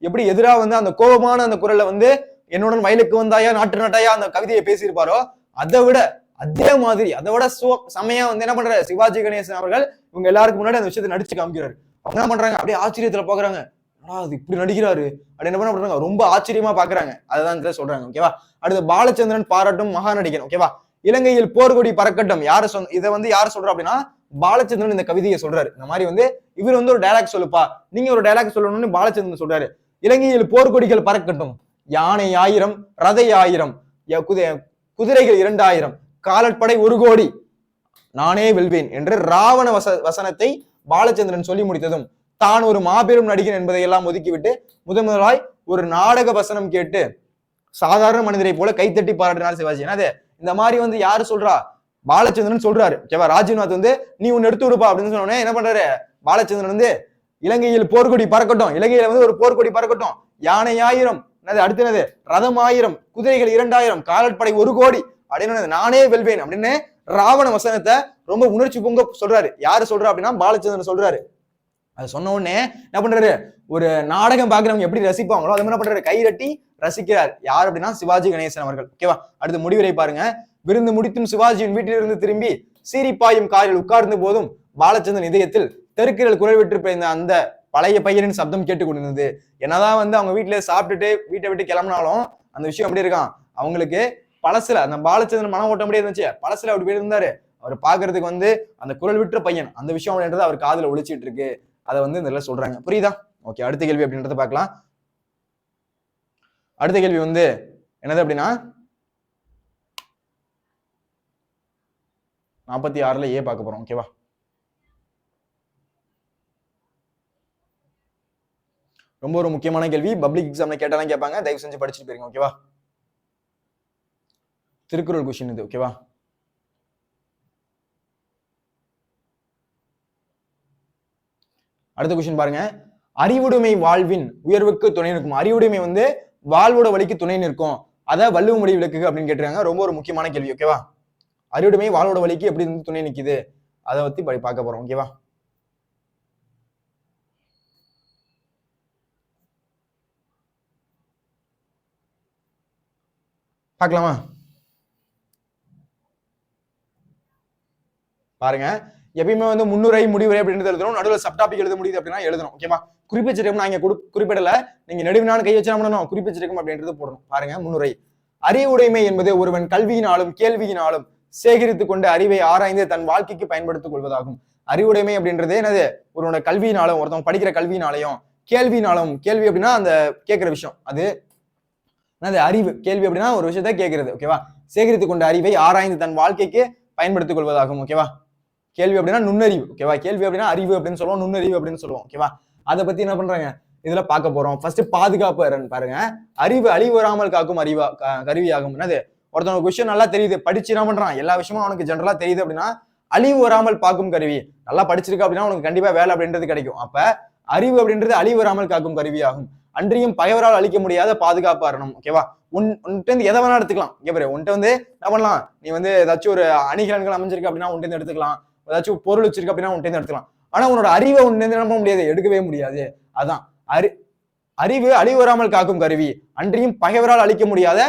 எப்படி எதிராக வந்து அந்த கோபமான அந்த குரல்ல வந்து என்னுடன் வயலுக்கு வந்தாயா நாட்டு நாட்டாயா அந்த கவிதையை பேசியிருப்பாரோ, அதை விட அதே மாதிரி அதை விட செமையா வந்து என்ன பண்றாரு சிவாஜி கணேசன் அவர்கள் இவங்க எல்லாருக்கும் முன்னாடி அந்த விஷயத்தை நடிச்சு காமிக்கிறாரு. அவங்க என்ன பண்றாங்க, அப்படியே ஆச்சரியத்துல பாக்குறாங்க, அது இப்படி நடிக்கிறாரு அப்படின்னு என்ன பண்றாங்க, ரொம்ப ஆச்சரியமா பாக்குறாங்க. அதுதான் சொல்றாங்க. ஓகேவா, அடுத்து பாலச்சந்திரன் பாராட்டும் மகா நடிகன். ஓகேவா, இலங்கையில் போர்கொடி பறக்கட்டும். இதை வந்து யாரு சொல்றா அப்படின்னா பாலச்சந்திரன் இந்த கவிதையை சொல்றாரு. இந்த மாதிரி வந்து இவர் வந்து ஒரு டைலாக் சொல்லுப்பா, நீங்க ஒரு டைலாக் சொல்லணும்னு பாலச்சந்திரன் சொல்றாரு. இலங்கையில் போர்கொடிகள் பறக்கட்டும், யானை 1000 ரதை 1000 குதிரைகள் 2000 காலட்படை 1 கோடி நானே வெல்வேன் என்று ராவண வசனத்தை பாலச்சந்திரன் சொல்லி முடித்ததும் தான் ஒரு மாபெரும் நடிகன் என்பதை எல்லாம் ஒதுக்கிவிட்டு முதலாய் ஒரு நாடக வசனம் கேட்டு சாதாரண மனிதரை போல கைத்தட்டி பாராட்டினார் சிவாஜி. என்னது இந்த மாதிரி வந்து யாரு சொல்றா, பாலச்சந்திரன் சொல்றாரு. ஓகேவா, ராஜீவ்நாத் வந்து நீ ஒன்னு எடுத்து விடுப்பா அப்படின்னு சொன்னோடனே என்ன பண்றாரு, பாலச்சந்திரன் வந்து இலங்கையில் போர்க்கொடி பறக்கட்டும், இலங்கையில வந்து ஒரு போர்க்கொடி பறக்கட்டும், யானை 1000 அடுத்து என்னது ரதம் 1000 குதிரைகள் 2000 காலட்படை 1 கோடி அப்படின்னு நானே வெல்வேன் அப்படின்னு ராவண வசனத்தை ரொம்ப உணர்ச்சி பொங்க சொல்றாரு. யாரு சொல்றா அப்படின்னா பாலச்சந்திரன் சொல்றாரு. அது சொன்ன உடனே என்ன பண்றாரு, ஒரு நாடகம் பாக்குறவங்க எப்படி ரசிப்பாங்களோ அது என்ன பண்றாரு, கைதட்டி ரசிக்கிறார். யார் அப்படின்னா சிவாஜி கணேசன் அவர்கள். ஓகேவா, அடுத்து முடிவுரை பாருங்க. விருந்து முடித்தும் சிவாஜியின் வீட்டிலிருந்து திரும்பி சீரிப்பாயும் காரில் உட்கார்ந்த போதும் பாலச்சந்திரன் இதயத்தில் தெருக்கிரல் குரல் விட்டு பிறந்த அந்த பழைய பையனின் சப்தம் கேட்டுக் கொண்டிருந்தது. என்னதான் வந்து அவங்க வீட்டுல சாப்பிட்டுட்டு வீட்டை விட்டு கிளம்பினாலும் அந்த விஷயம் எப்படி இருக்கான், அவங்களுக்கு பழசுல அந்த பாலச்சந்திரன் மனம் ஓட்ட முடியாது இருந்துச்சு, பழசுல அப்படி போய் இருந்தாரு. அவர் பாக்குறதுக்கு வந்து அந்த குரல் விட்டுற பையன் அந்த விஷயம் அப்படின்றது அவர் காதுல ஒழிச்சிட்டு இருக்கு. அதை வந்து இந்த சொல்றாங்க. புரியுதா? ஓகே, அடுத்த கேள்வி அப்படின்றத பார்க்கலாம். அடுத்த கேள்வி வந்து என்னது அப்படின்னா 46ல ஏ பார்க்க போறோம். ஓகேவா, ரொம்ப ஒரு முக்கியமான கேள்வி. பப்ளிக் எக்ஸாம்ல கேட்டாலும் கேட்பாங்க, தயவு செஞ்சு படிச்சுட்டு போயிருங்க. ஓகேவா, திருக்குறள் கொஸ்டின் இது. ஓகேவா, அடுத்த கொஸ்டின் பாருங்க. அறிவுடைமை வாழ்வின் உயர்வுக்கு துணை நிற்கும். அறிவுடைமை வந்து வாழ்வோட வழிக்கு துணை நிற்கும், அதை வள்ளுவமொழி விளக்குக அப்படின்னு கேட்டிருக்காங்க. ரொம்ப ஒரு முக்கியமான கேள்வி. ஓகேவா, அறிவுடைமை வாழ்வோட வழிக்கு எப்படி துணை நிற்குது அதை பத்தி பார்க்க போறோம். ஓகேவா, பார்க்கலாமா? பாருங்க, எப்பயுமே வந்து முன்னுரை முடிவுரை அப்படின்றது எழுதணும். நடுவில் சப்டாபிக் எழுத முடியுது அப்படின்னா எழுதணும். ஓகேவா? குறிப்பிச்சிருக்கும் நான் இங்க குறிப்பிடல, நீங்க நெடுவினான கை வச்சு பண்ணணும், குறிப்பிச்சிருக்கும் அப்படின்றது போடணும். பாருங்க, முன்னுரை. அறிவுடைமை என்பது ஒருவன் கல்வியினாலும் கேள்வியினாலும் சேகரித்துக் கொண்ட அறிவை ஆராய்ந்து தன் வாழ்க்கைக்கு பயன்படுத்திக் கொள்வதாகும். அறிவுடைமை அப்படின்றது என்னது? ஒருவனோட கல்வியினாலும், ஒருத்தவங்க படிக்கிற கல்வியினாலையும் கேள்வினாலும், கேள்வி அப்படின்னா அந்த கேட்கிற விஷயம், அது என்னது? அறிவு. கேள்வி அப்படின்னா ஒரு விஷயத்த கேட்கறது. ஓகேவா? சேகரித்துக் கொண்ட அறிவை ஆராய்ந்து தன் வாழ்க்கைக்கு பயன்படுத்திக் கொள்வதாகும். ஓகேவா? கேள்வி அப்படின்னா நுண்ணறிவு. ஓகேவா? கேள்வி அப்படின்னா அறிவு அப்படின்னு சொல்லுவோம், நுண்ணறிவு அப்படின்னு சொல்லுவோம். ஓகேவா? அதை பத்தி என்ன பண்றாங்க இதுல பார்க்க போறோம். ஃபர்ஸ்ட் பாதுகாப்பு அரண் பாருங்க. அறிவு அழிவு வராமல் காக்கும் அறிவா கருவியாகும். என்னது? ஒருத்தவங்க விஷயம் நல்லா தெரியுது, படிச்சு என்ன பண்றான், எல்லா விஷயமும் அவனுக்கு ஜெனரலா தெரியுது அப்படின்னா அழிவு வராமல் காக்கும் கருவி. நல்லா படிச்சிருக்க அப்படின்னா உனக்கு கண்டிப்பா வேலை அப்படின்றது கிடைக்கும். அப்ப அறிவு அப்படின்றது அழிவு வராமல் காக்கும் கருவியாகும். அன்றியும் பகைவரால் அழிக்க முடியாத பாதுகாப்பு அரணம். ஓகேவா? உன்கிட்ட இருந்து எதை வேணா எடுத்துக்கலாம். இங்கே உன்கிட்ட வந்து என்ன பண்ணலாம், நீ வந்து ஏதாச்சும் ஒரு அணிகலன்கள் அமைஞ்சிருக்கு அப்படின்னா உன்கிட்ட இருந்து எடுத்துக்கலாம், ஏதாச்சும் பொருள் வச்சிருக்கு அப்படின்னா உன்கிட்ட இருந்து எடுத்துக்கலாம். ஆனா உன்னோட அறிவை உன்ன என்ன பண்ண முடியாது, எடுக்கவே முடியாது. அதான் அறிவு அழிவு வராமல் காக்கும் கருவி, அன்றியும் பகைவரால் அழிக்க முடியாத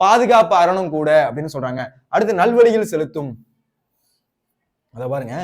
பாதுகாப்பு அரணம் கூட அப்படின்னு சொல்றாங்க. அடுத்து நல்வழியில் செலுத்தும். அத பாருங்க,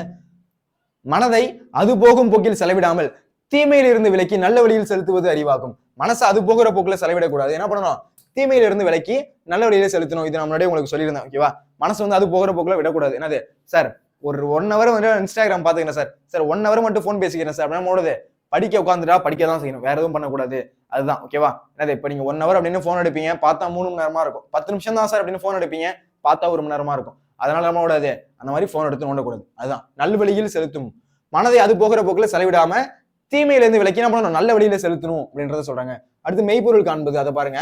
மனதை அது போகும் போக்கில் செலவிடாமல் தீமையில இருந்து விலக்கி நல்ல வழியில் செலுத்துவது அறிவாகும். மனசை அது போகிற போக்குல செலவிடக்கூடாது. என்ன பண்ணணும்? தீமையில இருந்து விலக்கி நல்ல வழியில செலுத்தணும். இது நம்மளுடைய உங்களுக்கு சொல்லியிருந்தேன். ஓகேவா? மனசு வந்து அது போகிற போக்குல விடக்கூடாது. என்னது சார், ஒரு 1 hour வந்து இன்ஸ்டாகிராம் பாத்துக்கிறேன் சார், 1 hour மட்டும் போன் பேசிக்கிறேன் சார் அப்படின்னா போடுது, படிக்க உட்காந்துட்டா படிக்க தான் செய்யணும், வேற எதுவும் பண்ணக்கூடாது. அதுதான். ஓகேவா? என்னது, இப்ப நீங்க 1 hour அப்படின்னு போன் எடுப்பீங்க, பார்த்தா 3 மணி நேரமா இருக்கும். 10 நிமிஷம் தான் சார் அப்படின்னு போன் எடுப்பீங்க, பார்த்தா 1 மணி நேரமா இருக்கும். அதனால நம்ம கூடாது, அந்த மாதிரி போன் எடுத்து நோண்டக்கூடாது. அதுதான் நல்வழியில் செலுத்தும். மனதை அது போகிற போக்குல செலவிடாம தீமையில இருந்து விலக்கி என்ன பண்ணணும், நல்ல வழியில செலுத்தணும் அப்படின்றத சொல்றாங்க. அடுத்து மெய்ப்பொருள் காண்பது. அதை பாருங்க,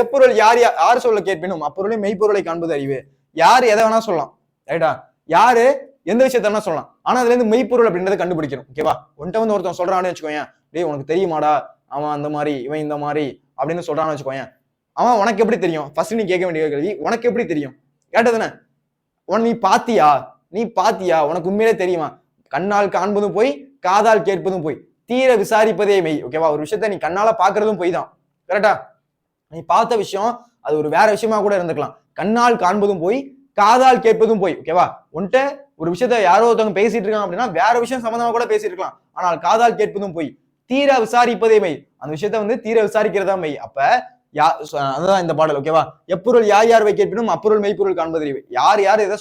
எப்பொருள் யார் சொல்ல கேட்பினும் அப்பொருளை மெய்ப்பொருளை காண்பது அறிவு. யாரு எதை வேணா சொல்லலாம், ரைட்டா? யாரு எந்த விஷயத்த வேணா சொல்லலாம், ஆனா அதுல இருந்து மெய்ப்பொருள் அப்படின்றத கண்டுபிடிக்கணும். ஓகேவா? உன்கிட்ட வந்து ஒருத்தன் சொல்றான்னு வச்சுக்கோயேன், டேய் உனக்கு தெரியுமாடா அவன் அந்த மாதிரி இவன் இந்த மாதிரி அப்படின்னு சொல்றான்னு வச்சுக்கோயேன், அவன் உனக்கு எப்படி தெரியும்? ஃபர்ஸ்ட் நீ கேட்க வேண்டிய கேள்வி, உனக்கு எப்படி தெரியும்? கேட்டதுன்னு நீ பாத்தியா, உனக்கு உண்மையிலே தெரியுமா? கண்ணால் காண்பதும் போய், காதால் கேட்பதும் போய், தீர விசாரிப்பதே மெய். ஓகேவா? ஒரு விஷயத்த நீ கண்ணால பாக்குறதும் போய் தான், கரெக்டா? நீ பார்த்த விஷயம் அது ஒரு வேற விஷயமா கூட இருந்துக்கலாம். கண்ணால் காண்பதும் போய், காதால் கேட்பதும் போய். ஓகேவா? உன்கிட்ட ஒரு விஷயத்த யாரோ ஒருத்தவங்க பேசிட்டு இருக்காங்க அப்படின்னா வேற விஷயம் சம்பந்தமா கூட பேசிட்டு இருக்கலாம், ஆனால் காதால் கேட்பதும் போய், தீர விசாரிப்பதே மெய். அந்த விஷயத்த வந்து தீர விசாரிக்கிறதா மெய். அப்ப அதுதான் இந்த பாடல். ஓகேவா? எப்பொருள் யார் கேட்பினும் அப்பொருள் மெய்ப்பொருள் காண்பது அறிவு. யார் எதை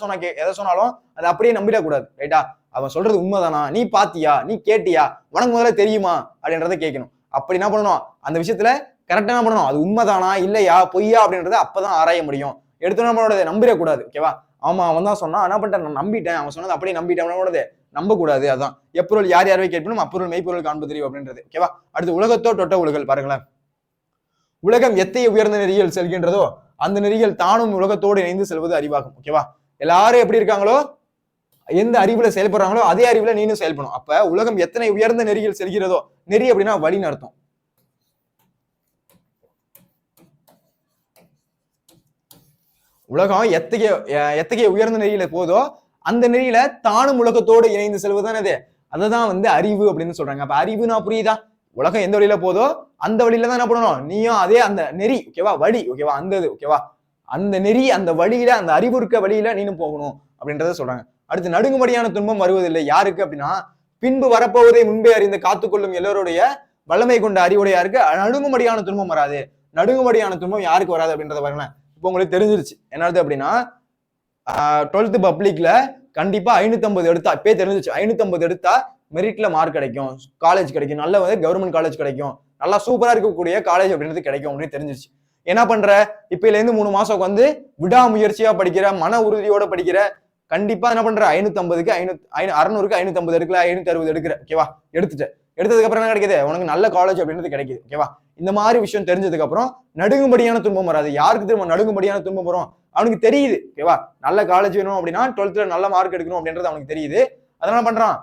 சொன்னாலும் அதை அப்படியே நம்பிடக்கூடாது, ரைட்டா? அவன் சொல்றது உண்மைதானா, நீ பாத்தியா, நீ கேட்டியா, உனக்கு முதல்ல தெரியுமா அப்படின்றத கேட்கணும். அப்படி என்ன பண்ணணும், அந்த விஷயத்துல கரெக்டா என்ன பண்ணணும், அது உண்மைதானா இல்லையா பொய்யா அப்படின்றத அப்பதான் ஆராய முடியும். எடுத்து நம்மளோட நம்பிடக்கூடாது. ஓகேவா? ஆமா அவன் தான் சொன்னா, என்ன பண்ணிட்டேன், நான் நம்பிட்டேன், அவன் சொன்னது அப்படியே நம்பிட்டேன், நம்ப கூடாது. அதான் எப்பொருள் யாரை கேட்பினும் அப்பொருள் மெய்ப்பொருள் காண்பது அறிவு அப்படின்றது. ஓகேவா? அடுத்து உலகத்தோ தொட்ட உலகல். பாருங்களேன், உலகம் எத்தை உயர்ந்த நெறியில் செல்கின்றதோ அந்த நெறியில் தானும் உலகத்தோடு இணைந்து செல்வது அறிவாகும். ஓகேவா? எல்லாரும் எப்படி இருக்காங்களோ, எந்த அறிவுல செயல்படுறாங்களோ அதே அறிவுல நீனும் செயல்படும். அப்ப உலகம் எத்தனை உயர்ந்த நெறியில் செல்கிறதோ, நெறி அப்படின்னா வழின்னு அர்த்தம். உலகம் எத்தகைய உயர்ந்த நெறியில போதோ அந்த நெறியில தானும் உலகத்தோடு இணைந்து செல்வதுதான் அது. அதுதான் வந்து அறிவு அப்படின்னு சொல்றாங்க. அப்ப அறிவுனா புரியுதா? உலகம் எந்த வழியில போதோ அந்த வழியில தான் என்ன பண்ணணும், நீயும் அதே அந்த நெறி. ஓகேவா? வழி. ஓகேவா? அந்த இது. ஓகேவா? அந்த நெறி, அந்த வழியில, அந்த அறிவு இருக்க வழியில நீனும் போகணும் அப்படின்றத சொல்றாங்க. அடுத்து நடுங்கும்படியான துன்பம் வருவதில்லை. யாருக்கு அப்படின்னா, பின்பு வரப்போவதை முன்பே அறிந்து காத்துக்கொள்ளும் எல்லோருடைய வல்லமை கொண்ட அறிவுடையாருக்கு நடுங்கும்படியான துன்பம் வராது. நடுங்கும்படியான துன்பம் யாருக்கு வராது அப்படின்றத பாருங்களேன். இப்போ உங்களுக்கு தெரிஞ்சிருச்சு என்னது அப்படின்னா, 12th பப்ளிக்ல கண்டிப்பா 550 எடுத்தா, இப்பே தெரிஞ்சிச்சு, 550 எடுத்தா மெரிட்ல மார்க் கிடைக்கும், காலேஜ் கிடைக்கும், நல்ல வந்து கவர்மெண்ட் காலேஜ் கிடைக்கும், நல்லா சூப்பரா இருக்கக்கூடிய காலேஜ் அப்படின்றது கிடைக்கும் அப்படின்னு தெரிஞ்சிருச்சு. என்ன பண்ற, இப்பல இருந்து 3 மாசம் வந்து விடாமுயற்சியா படிக்கிற, மன உறுதியோட படிக்கிற, கண்டிப்பா என்ன பண்ற, 550க்கு 600க்கு 550 எடுக்கல, 560 எடுக்கிற. ஓகேவா? எடுத்ததுக்கு அப்புறம் என்ன கிடைக்குது, உனக்கு நல்ல காலேஜ் அப்படின்றது கிடைக்குது. ஓகேவா? இந்த மாதிரி விஷயம் தெரிஞ்சதுக்கு அப்புறம் நடுங்கும்படியான துன்பம் வராது. யாருக்கு திரும்ப நடுங்கும்படியான துன்பம் வரும், அவனுக்கு தெரியுது. ஓகேவா? நல்ல காலேஜ் வேணும் அப்படின்னா 12th நல்ல மார்க் எடுக்கணும் அப்படின்றது அவனுக்கு தெரியுது. அதனால பண்றான்,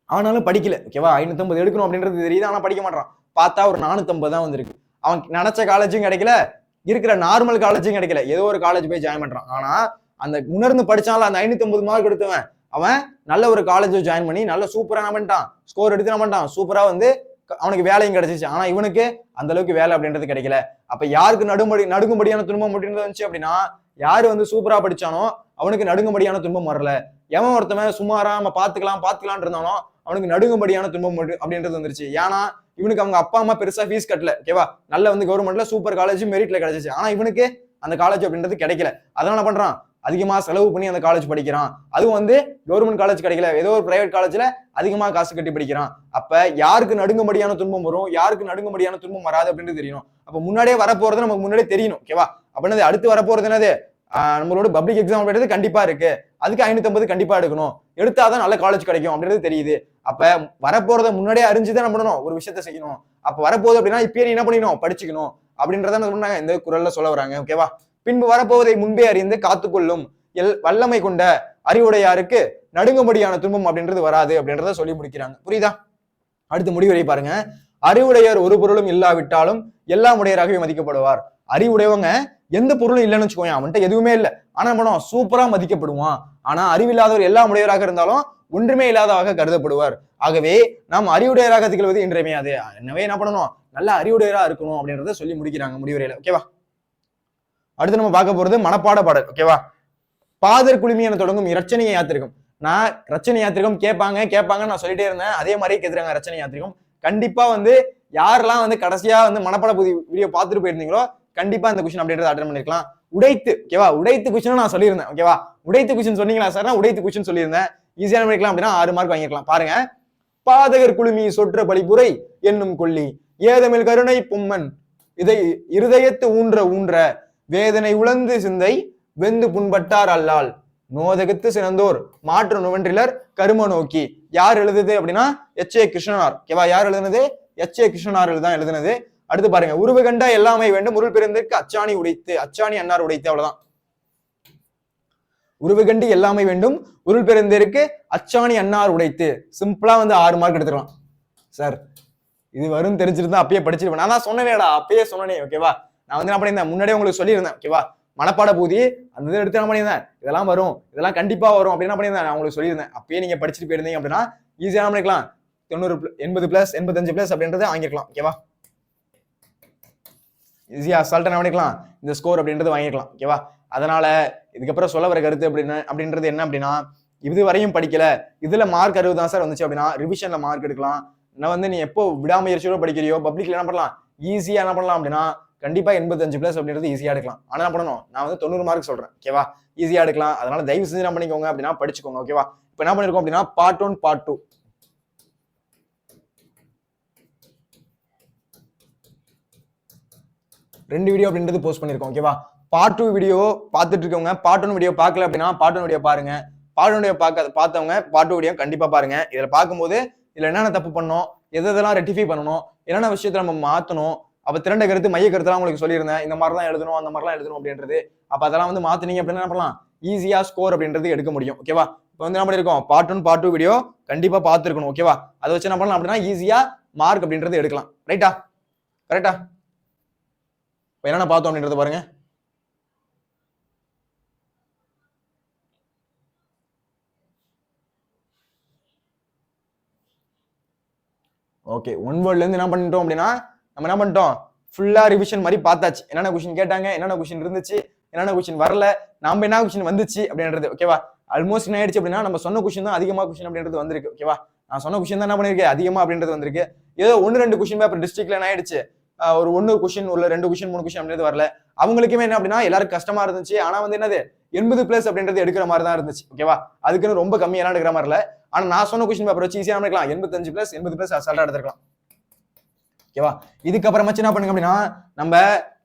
ஆனாலும் படிக்கல. ஓகேவா? 550 எடுக்கணும் அப்படின்றது தெரியுது, ஆனா படிக்க மாட்டான். பார்த்தா ஒரு 450 தான் வந்திருக்கு. அவன் நினைச்ச காலேஜும் கிடைக்கல, இருக்கிற நார்மல் காலேஜும் கிடைக்கல, ஏதோ ஒரு காலேஜ் போய் ஜாயின் பண்றான். ஆனா அந்த உணர்ந்து படிச்சாலும் அந்த 550 மார்க் எடுத்தவன் அவன் நல்ல ஒரு காலேஜ் ஜாயின் பண்ணி நல்ல சூப்பரா என்ன பண்ணிட்டான், ஸ்கோர் எடுத்து என்ன பண்ணிட்டான், சூப்பரா வந்து அவனுக்கு வேலையும் கிடைச்சிச்சு. ஆனா இவனுக்கு அந்த அளவுக்கு வேலை அப்படின்றது கிடைக்கல. அப்ப யாருக்கு நடுங்கும்படியான துன்பம் அப்படின்றது வந்துச்சு அப்படின்னா, யாரு வந்து சூப்பரா படிச்சானோ அவனுக்கு நடுங்கும்படியான துன்பம் வரல. எவன் ஒருத்தவன் சுமாரா நம்ம பாத்துக்கலாம் இருந்தானோ அவனுக்கு நடுங்கும்படியான துன்பம் அப்படின்றது வந்துருச்சு. ஏன்னா இவனுக்கு அவங்க அப்பா அம்மா பெருசா ஃபீஸ் கட்டல. ஓகேவா, நல்ல வந்து கவர்மெண்ட்ல சூப்பர் காலேஜ் மெரிட்ல கிடைச்சிச்சு. ஆனா இவனுக்கு அந்த காலேஜ் அப்படின்றது கிடைக்கல. அதனால என்ன பண்றான், அதிகமா செலவு பண்ணி அந்த காலேஜ் படிக்கிறான். அதுவும் வந்து கவர்மெண்ட் காலேஜ் கிடைக்கல, ஏதோ ஒரு பிரைவேட் காலேஜ்ல அதிகமா காசு கட்டி படிக்கிறான். அப்ப யாருக்கு நடுங்கும்படியான துன்பம் வரும், யாருக்கு நடுங்கும்படியான துன்பம் வராது அப்படின்றது தெரியணும். அப்ப முன்னாடியே வரப்போறது நமக்கு முன்னாடியே தெரியணும். ஓகேவா, அப்படின்னது அடுத்து வரப்போறது என்னது, நம்மளோட பப்ளிக் எக்ஸாம் அப்படின்றது கண்டிப்பா இருக்கு, அதுக்கு 550 கண்டிப்பா எடுக்கணும், எடுத்தாதான் நல்ல காலேஜ் கிடைக்கும் அப்படின்றது தெரியுது. அப்ப வரப்போறத முன்னாடியே அறிஞ்சுதான் நம்ம பண்ணணும், ஒரு விஷயத்த செய்யணும். அப்ப வரப்போகுது அப்படின்னா இப்பயே என்ன பண்ணிக்கணும், படிச்சுக்கணும் அப்படின்றத சொன்னாங்க இந்த குரல்ல சொல்ல வராங்க. ஓகேவா, பின்பு வரப்போவதை முன்பே அறிந்து காத்துக்கொள்ளும் வல்லமை கொண்ட அறிவுடையாருக்கு நடுங்கும்படியான துன்பம் அப்படின்றது வராது அப்படின்றத சொல்லி முடிக்கிறாங்க. புரியுதா? அடுத்து முடிவுரை பாருங்க. அறிவுடையர் ஒரு பொருளும் இல்லாவிட்டாலும் எல்லாம் உடையராகவே மதிக்கப்படுவார். அறிவுடையவங்க எந்த பொருளும் இல்லைன்னு வச்சுக்கோங்க, அவன்கிட்ட எதுவுமே இல்லை, ஆனா பண்ணுவோம் சூப்பரா மதிக்கப்படுவான். ஆனா அறிவில்லாதவர் எல்லாம் உடையவராக இருந்தாலும் ஒன்றுமே இல்லாதவாக கருதப்படுவார். ஆகவே நாம் அறிவுடையராக திகழ்வது இன்றியமையாது. எனவே என்ன பண்ணணும், நல்ல அறிவுடையரா இருக்கணும் அப்படின்றத சொல்லி முடிக்கிறாங்க முடிவுரையில. ஓகேவா, அடுத்து நம்ம பார்க்க போறது மனப்பாட பாடல். ஓகேவா, பாதர் குழுமி என தொடங்கும் இரட்சணிய யாத்திரிகம். நான் ரச்சனை யாத்திரிகம் கேட்பாங்க நான் சொல்லிட்டே இருந்தேன், அதே மாதிரியே கேட்கிறாங்க ரச்சனை யாத்திரிகம். கண்டிப்பா வந்து யாரெல்லாம் வந்து கடைசியா வந்து மனப்பாட வீடியோ பார்த்துட்டு போயிருந்தீங்களோ கண்டிப்பா இந்த கொஸ்டின் அப்படின்றத அட்டெண்ட் பண்ணிருக்கலாம். உடைத்து, ஓகேவா, உடைத்து கொஸ்டின் நான் சொல்லியிருந்தேன். ஓகேவா, உடைத்து கொஸ்டின் சொன்னீங்களா சார், நான் உடைத்து கொஸ்டின் சொல்லியிருந்தேன். ஈஸியான பண்ணிக்கலாம் அப்படின்னா 6 மார்க் வாங்கிக்கலாம். பாருங்க, பாதகர் குழுமி சொற்ற பழிப்புரை என்னும் கொல்லி ஏதமில் கருணை பொம்மன் இதை இருதயத்து ஊன்ற வேதனை உழந்து சிந்தை வெந்து புண்பட்டார் அல்லால் நோதகத்து சிறந்தோர் மாற்று நுவன்றிலர் கரும நோக்கி. யார் எழுதுது அப்படின்னா எச்.ஏ. கிருஷ்ணனார். ஓகேவா, யார் எழுதுனது, எச்.ஏ. கிருஷ்ணனார் தான் எழுதுனது. அடுத்து பாருங்க, உருவு கண்ட எல்லாமே வேண்டும் உருள் பிறந்திற்கு அச்சாணி உடைத்து, அச்சாணி அன்னார் உடைத்து. அவ்வளவுதான். உருவு கண்டு எல்லாமே வேண்டும் உருள் பிறந்திற்கு அச்சாணி அன்னார் உடைத்து. சிம்பிளா வந்து 6 மார்க் எடுத்துக்கலாம் சார். இது வரும் தெரிஞ்சிருந்தா அப்பயே படிச்சிருப்பேன். நான் தான் சொன்னேடா, அப்பயே சொன்னேன். ஓகேவா, நான் வந்து என்ன பண்ணியிருந்தேன், முன்னாடியே உங்களுக்கு சொல்லியிருந்தேன். ஓகேவா, மனப்பாட பூதி அந்த இதை எடுத்து என்ன பண்ணியிருந்தேன், இதெல்லாம் வரும், இதெல்லாம் கண்டிப்பா வரும் அப்படின்னு பண்ணியிருந்தேன். நான் உங்களுக்கு சொல்லியிருந்தேன். அப்பயே நீங்க படிச்சுட்டு போயிருந்தீங்க அப்படின்னா ஈஸியா பண்ணிக்கலாம். 90 80+ 85+ அப்படின்றத வாங்கிருக்கலாம். ஓகேவா, ஈஸியா அசால்ட்டா என்ன பண்ணிக்கலாம், இந்த ஸ்கோர் அப்படின்றது வாங்கிக்கலாம். ஓகேவா, அதனால இதுக்கப்புறம் சொல்ல வர கருத்து அப்படின்றது என்ன அப்படின்னா, இது வரையும் படிக்கல, இதுல மார்க் 60 தான் சார் வந்துச்சு அப்படின்னா ரிவிஷன்ல மார்க் எடுக்கலாம். நான் வந்து நீ எப்போ விடாமுயற்சியோட படிக்கிறியோ பப்ளிக்ல என்ன பண்ணலாம், ஈஸியா என்ன பண்ணலாம் அப்படின்னா கண்டிப்பா 85+ அப்படின்றது ஈஸியா எடுக்கலாம். ஆனா என்ன பண்ணணும், நான் வந்து 90 மார்க் சொல்றேன். ஓகேவா, ஈஸியா எடுக்கலாம். அதனால தயவு செஞ்சு என்ன பண்ணிக்கோங்க அப்படின்னா படிச்சுக்கோங்க. ஓகேவா, இப்ப என்ன பண்ணிருக்கோம் அப்படின்னா பார்ட் 1 பார்ட் 2 2 வீடியோ அப்படின்றது போஸ்ட் பண்ணிருக்கோம். ஓகேவா, பார்ட் 2 வீடியோ பார்த்துட்டு இருக்கவங்க பார்ட் 1 வீடியோ பார்க்கல அப்படின்னா பார்ட் 1 வீடியோ பாருங்க. பார்ட் 1 வீடியோ பார்த்தவங்க பார்ட் 2 வீடியோ கண்டிப்பா பாருங்க. இதுல பார்க்கும்போது இதுல என்னென்ன தப்பு பண்ணணும், எதெல்லாம் ரெக்டிஃபை பண்ணணும், என்னென்ன விஷயத்த நம்ம மாத்தணும், அப்ப திரண்ட கருத்து மைய கருத்துலாம் உங்களுக்கு சொல்லியிருந்தேன். இந்த மாதிரிலாம் எழுதணும் அந்த மாதிரிலாம் எழுதணும் அப்படின்றது. அப்ப அதெல்லாம் வந்து மாத்தினீங்க அப்படின்னா என்ன பண்ணலாம், ஈஸியா ஸ்கோர் அப்படின்றது எடுக்க முடியும். ஓகேவா, இப்போ வந்து என்ன பண்ணிருக்கோம், பார்ட் 1 பார்ட் 2 வீடியோ கண்டிப்பா பார்த்துருக்கணும். ஓகேவா, அதை வச்சு என்ன பண்ணலாம் அப்படின்னா ஈஸியா மார்க் அப்படின்றது எடுக்கலாம். ரைட்டா, கரெக்டா? இப்போ என்னென்ன பார்த்தோம் அப்படின்றது பாருங்க. ஓகே, ஒன் வேர்ட்ல இருந்து என்ன பண்ணிட்டோம் அப்படின்னா நம்ம என்ன பண்ணிட்டோம், ஃபுல்லா ரிவிஷன் மாதிரி பார்த்தாச்சு. என்னென்ன கொஸ்டின் கேட்டாங்க, என்னென்ன கொஸ்டின் இருந்துச்சு, என்னென்ன கொஸ்டின் வரல, நம்ம என்ன கொஸ்டின் வந்துச்சு அப்படின்றது. ஓகேவா, ஆல்மோஸ்ட் என்ன ஆயிடுச்சு அப்படின்னா நம்ம சொன்ன கொஸ்டின் தான் அதிகமா கொஸ்டின் அப்படின்றது வந்திருக்கு. ஓகேவா, நான் சொன்ன கொஸ்டின் தான் என்ன பண்ணிருக்கேன் அதிகமா அப்படின்றது வந்திருக்கு. ஏதோ 1-2 கொஸ்டின் பேப்பர் டிஸ்ட்ரிக்ட்ல என்ன ஆயிடுச்சு, ஒரு 1 கொஸ்டின் உள்ள 2 கொஸ்டின் 3 கொஸ்டின் அப்படின்றது வரல. அவங்களுக்குமே என்ன அப்படின்னா எல்லாருக்கும் கஷ்டமா இருந்துச்சு. ஆனா வந்து என்னது 80+ அப்படின்றது எடுக்கிற மாதிரி தான் இருந்துச்சு. ஓகேவா, அதுக்குன்னு ரொம்ப கம்மியெல்லாம் எடுக்கிற மாதிரி இல்ல. ஆனா நான் சொன்ன கொஸ்டின் பேப்பர் வச்சு ஈஸியா பண்ணிக்கலாம். 85+ 80+ அசால்ட்டா எடுத்துக்கலாம். ஓகேவா, இதுக்கப்புறமாச்சு என்ன பண்ணுங்க அப்படின்னா நம்ம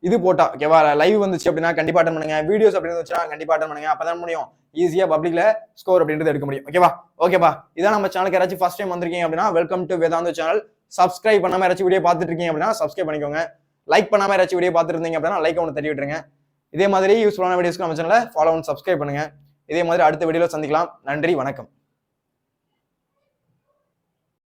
இது போட்டா ஓகேவா, லைவ் வந்துச்சு அப்படின்னா கண்டிப்பா அட்டன் பண்ணுங்க. வீடியோஸ் அப்படின்னு வச்சுன்னா கண்டிப்பா அட்டன் பண்ணுங்க. அப்பதான் முடியும் ஈஸியா பப்ளிக்ல ஸ்கோர் அப்படின்றது எடுக்க முடியும். ஓகேவா, ஓகேப்பா, இதான் நம்ம சேனலுக்கு யாராச்சும் ஃபர்ஸ்ட் டைம் வந்திருக்கீங்க அப்படின்னா வெல்கம் டு வேதாந்த சேனல். சப்ஸ்கிரைப் பண்ணாம யாராச்சும் வீடியோ பார்த்துட்டு இருக்கீங்க அப்படின்னா சப்ஸ்கிரைப் பண்ணிக்கோங்க. லைக் பண்ணாம யாராச்சும் வீடியோ பார்த்துட்டு இருந்தீங்க அப்படின்னா லைக் ஒன்று தட்டி விட்டுருங்க. இதே மாதிரி யூஸ்ஃபுல்லான வீடியோஸ்க்கு நம்ம சேனலை ஃபாலோ அண்ட் சப்ஸ்கிரைப் பண்ணுங்க. இதே மாதிரி அடுத்த வீடியோல சந்திக்கலாம். நன்றி, வணக்கம்.